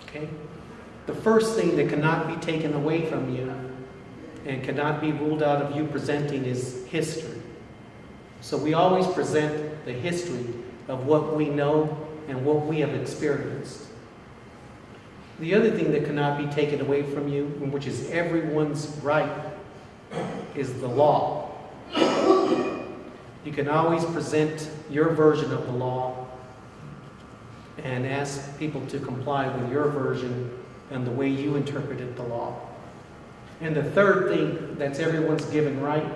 Okay? The first thing that cannot be taken away from you and cannot be ruled out of you presenting is history. So we always present the history of what we know and what we have experienced. The other thing that cannot be taken away from you, which is everyone's right, is the law. You can always present your version of the law and ask people to comply with your version and the way you interpreted the law. And the third thing that's everyone's given right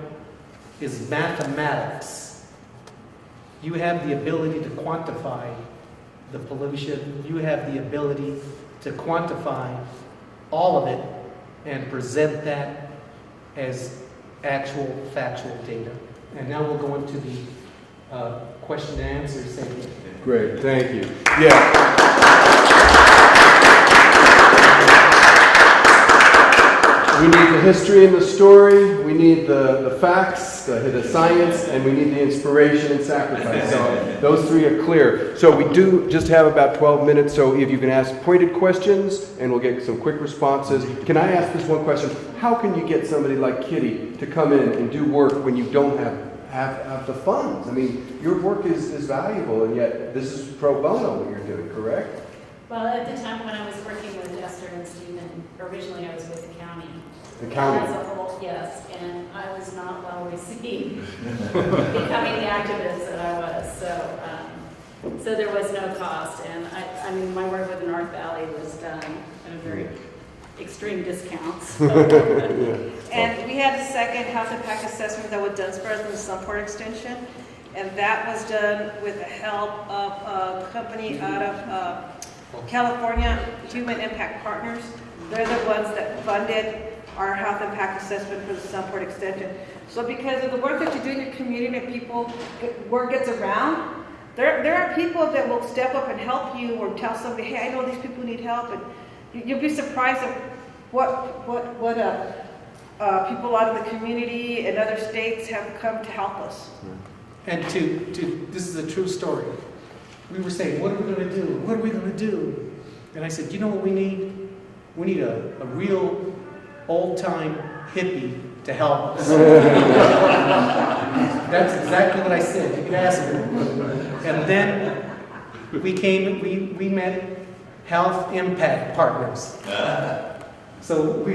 is mathematics. You have the ability to quantify the pollution. You have the ability to quantify all of it and present that as actual factual data. And now we'll go into the question and answer segment. Great, thank you. Yeah. We need the history and the story, we need the facts, the science, and we need the inspiration and sacrifice. So those 3 are clear. So we do just have about 12 minutes, so if you can ask pointed questions, and we'll get some quick responses. Can I ask this one question? How can you get somebody like Kitty to come in and do work when you don't have the funds? I mean, your work is valuable, and yet this is pro bono what you're doing, correct? Well, at the time when I was working with Esther and Stephen, originally I was with the county. The county. As a whole, yes, and I was not well received becoming the activist that I was. So there was no cost, and I mean, my work with the North Valley was done at a very extreme discounts. And we had a second health impact assessment that was done for us in the Sunport Extension, and that was done with the help of a company out of California, Human Impact Partners. They're the ones that funded our health impact assessment for the Sunport Extension. So because of the work that you do in your community and people, word gets around, there are people that will step up and help you or tell somebody, hey, I know these people need help, and you'll be surprised at what people out of the community and other states have come to help us. And this is a true story. We were saying, what are we going to do? What are we going to do? And I said, you know what we need? We need a real old-time hippie to help us. That's exactly what I said. You can ask her. And then we met Health Impact Partners. So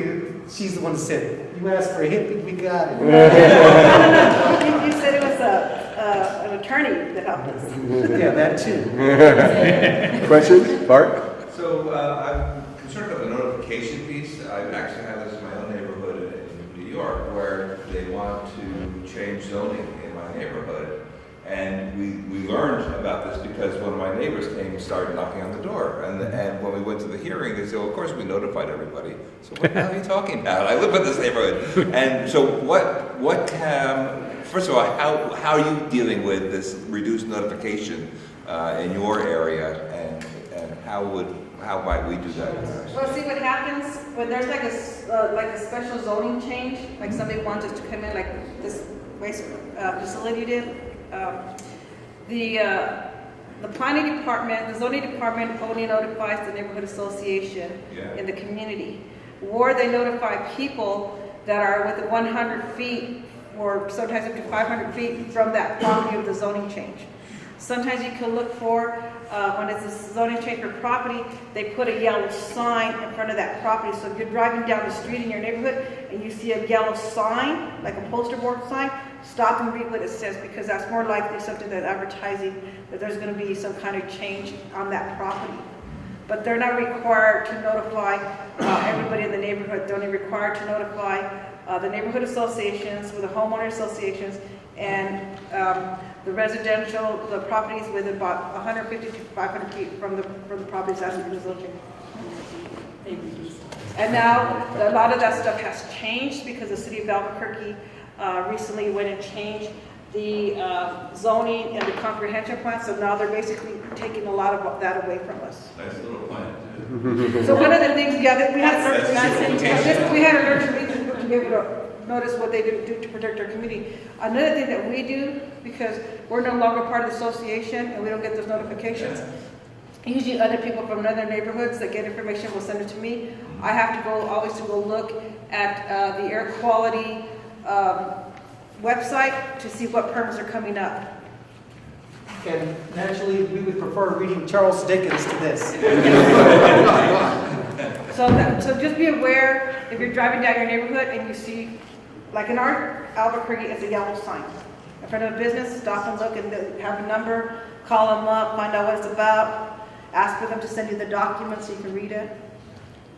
she's the one that said, you asked for a hippie, we got it. No. You said it was an attorney that helped us. Yeah, that too. Questions? Bart? So I'm concerned about the notification piece. I've actually had this in my own neighborhood in New York where they want to change zoning in my neighborhood. And we learned about this because one of my neighbors came and started knocking on the door. And when we went to the hearing, they said, well, of course we notified everybody. So what the hell are you talking about? I live in this neighborhood. And so first of all, how are you dealing with this reduced notification in your area, and how might we do that? Well, see what happens when there's like a special zoning change, like somebody wants us to come in, like this waste facility did. The planning department, the zoning department only notifies the neighborhood association in the community, or they notify people that are within 100 feet or sometimes up to 500 feet from that property of the zoning change. Sometimes you can look for, when it's a zoning change for property, they put a yellow sign in front of that property. So if you're driving down the street in your neighborhood and you see a yellow sign, like a poster board sign, stop and read what it says, because that's more likely something that's advertising that there's going to be some kind of change on that property. But they're not required to notify everybody in the neighborhood. They're only required to notify the neighborhood associations, with the homeowner associations, and the residential, the properties within about 150 to 500 feet from the properties as it is located. And now a lot of that stuff has changed because the city of Albuquerque recently went and changed the zoning and the comprehension plan. So now they're basically taking a lot of that away from us. Nice little plan. So one of the things, that we had That's we had an urgent meeting to be able to notice what they do to protect our community. Another thing that we do, because we're no longer part of the association and we don't get those notifications, usually other people from other neighborhoods that get information will send it to me. I have to always go look at the air quality website to see what permits are coming up. And naturally, we would prefer reading Charles Dickens to this. So just be aware, if you're driving down your neighborhood and you see, like in our Albuquerque, it's a yellow sign in front of a business, stop and look, and they have a number, call them up, find out what it's about, ask for them to send you the document so you can read it.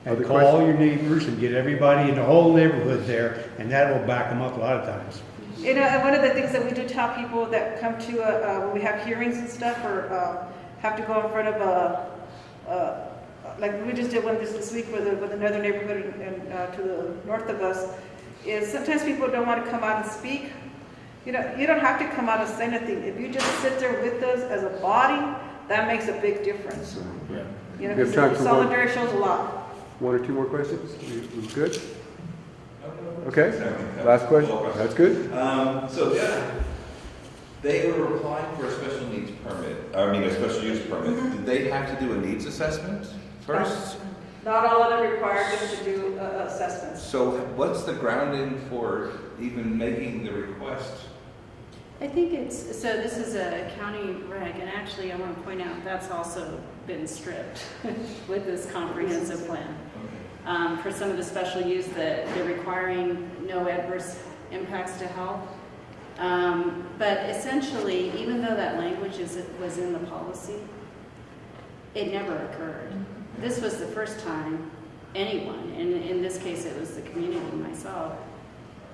And call all your neighbors and get everybody in the whole neighborhood there, and that will back them up a lot of times. You know, and one of the things that we do tell people that come to, when we have hearings and stuff, or have to go in front of like we just did one this week with another neighborhood to the north of us, is sometimes people don't want to come out and speak. You know, you don't have to come out and say anything. If you just sit there with us as a body, that makes a big difference. Yeah. You know, We have time because for solidarity shows a lot. one or two more questions? We good? Okay, last question. That's good. They were applying for a special needs permit, a special use permit. Did they have to do a needs assessment first? Not all of them require them to do assessments. So what's the grounding for even making the request? I think so this is a county reg, and actually I want to point out that's also been stripped with this comprehensive plan. For some of the special use that they're requiring no adverse impacts to health. But essentially, even though that language was in the policy, it never occurred. This was the first time anyone, and in this case it was the community, myself,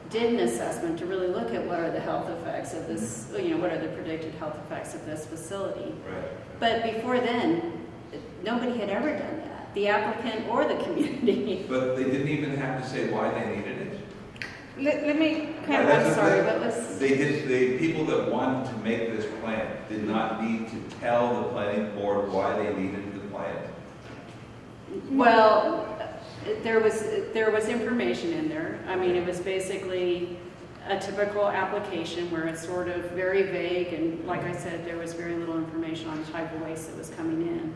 did an assessment to really look at what are the health effects of this, what are the predicted health effects of this facility. Right. But before then, nobody had ever done that, the applicant or the community. But they didn't even have to say why they needed it. Let me kind of, I'm sorry, what was? The people that wanted to make this plan did not need to tell the planning board why they needed the plan. Well, there was information in there. I mean, it was basically a typical application where it's sort of very vague, and like I said, there was very little information on the type of waste that was coming in.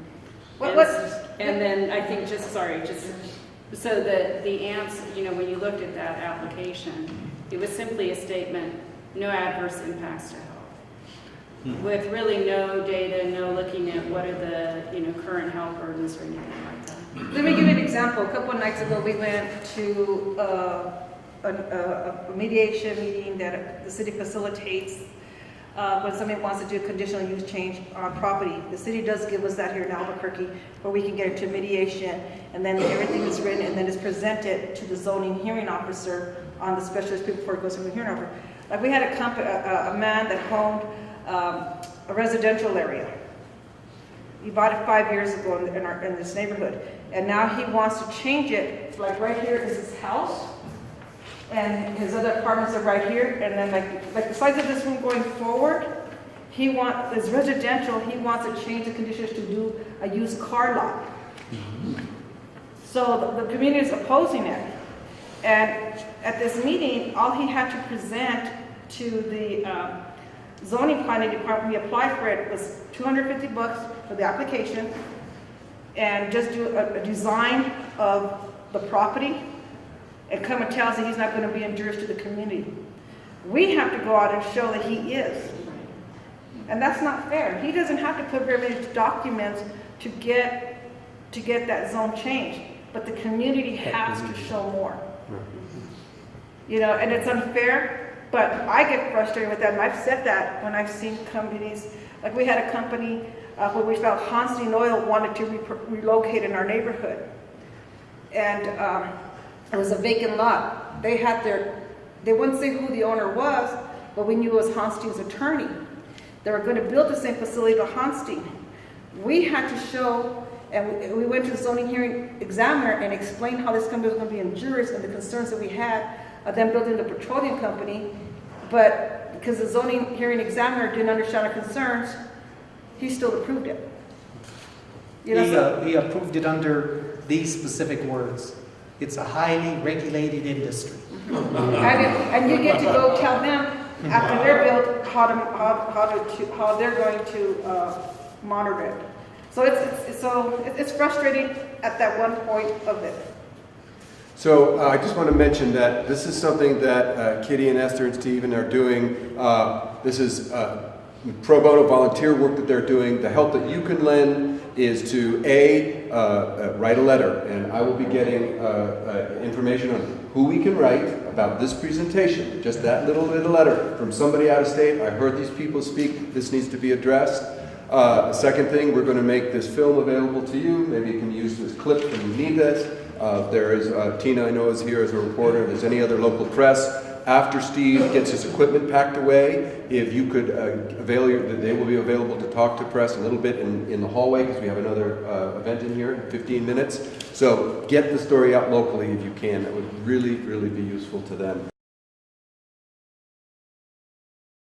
And then I think so the answer, when you looked at that application, it was simply a statement, no adverse impacts to health. With really no data, no looking at what are the, current health burdens or anything like that. let me give you an example. A couple of nights ago, we went to a mediation meeting that the city facilitates when somebody wants to do a conditional use change on property. The city does give us that here in Albuquerque, where we can get into mediation, and then everything is written and then is presented to the zoning hearing officer on the specialist before it goes to the hearing officer. Like we had a man that owned a residential area. He bought it 5 years ago in this neighborhood. And now he wants to change it, like right here is his house, and his other apartments are right here, and then like the size of this room going forward, he wants, as residential, he wants to change the conditions to do a used car lot. So the community is opposing it. And at this meeting, all he had to present to the zoning planning department, we applied for it, was $250 for the application, and just do a design of the property, and come and tell us that he's not going to be injurious to the community. We have to go out and show that he is. And that's not fair. He doesn't have to put very many documents to get that zone changed, but the community has to show more. You know, and it's unfair, but I get frustrated with that, and I've said that when I've seen companies, like we had a company where we found Hanstein Oil wanted to relocate in our neighborhood. And it was a vacant lot. They wouldn't say who the owner was, but we knew it was Hanstein's attorney. They were going to build the same facility to Hanstein. We had to show, and we went to the zoning hearing examiner and explained how this company was going to be injurious and the concerns that we had of them building the petroleum company, but because the zoning hearing examiner didn't understand our concerns, he still approved it. You know, He approved it under these specific words. It's a highly regulated industry. and you get to go tell them after they're built how they're going to monitor it. So it's frustrating at that one point of it. So I just want to mention that this is something that Kitty and Esther and Stephen are doing. This is pro bono volunteer work that they're doing. The help that you can lend is to write a letter, and I will be getting information on who we can write about this presentation. Just that little bit of letter from somebody out of state. I heard these people speak. This needs to be addressed. Second thing, we're going to make this film available to you. Maybe you can use this clip when you need this. There is Tina, I know, is here as a reporter. If there's any other local press. After Steve gets his equipment packed away, if you could they will be available to talk to press a little bit in the hallway, because we have another event in here in 15 minutes. So get the story out locally if you can. That would really, really be useful to them.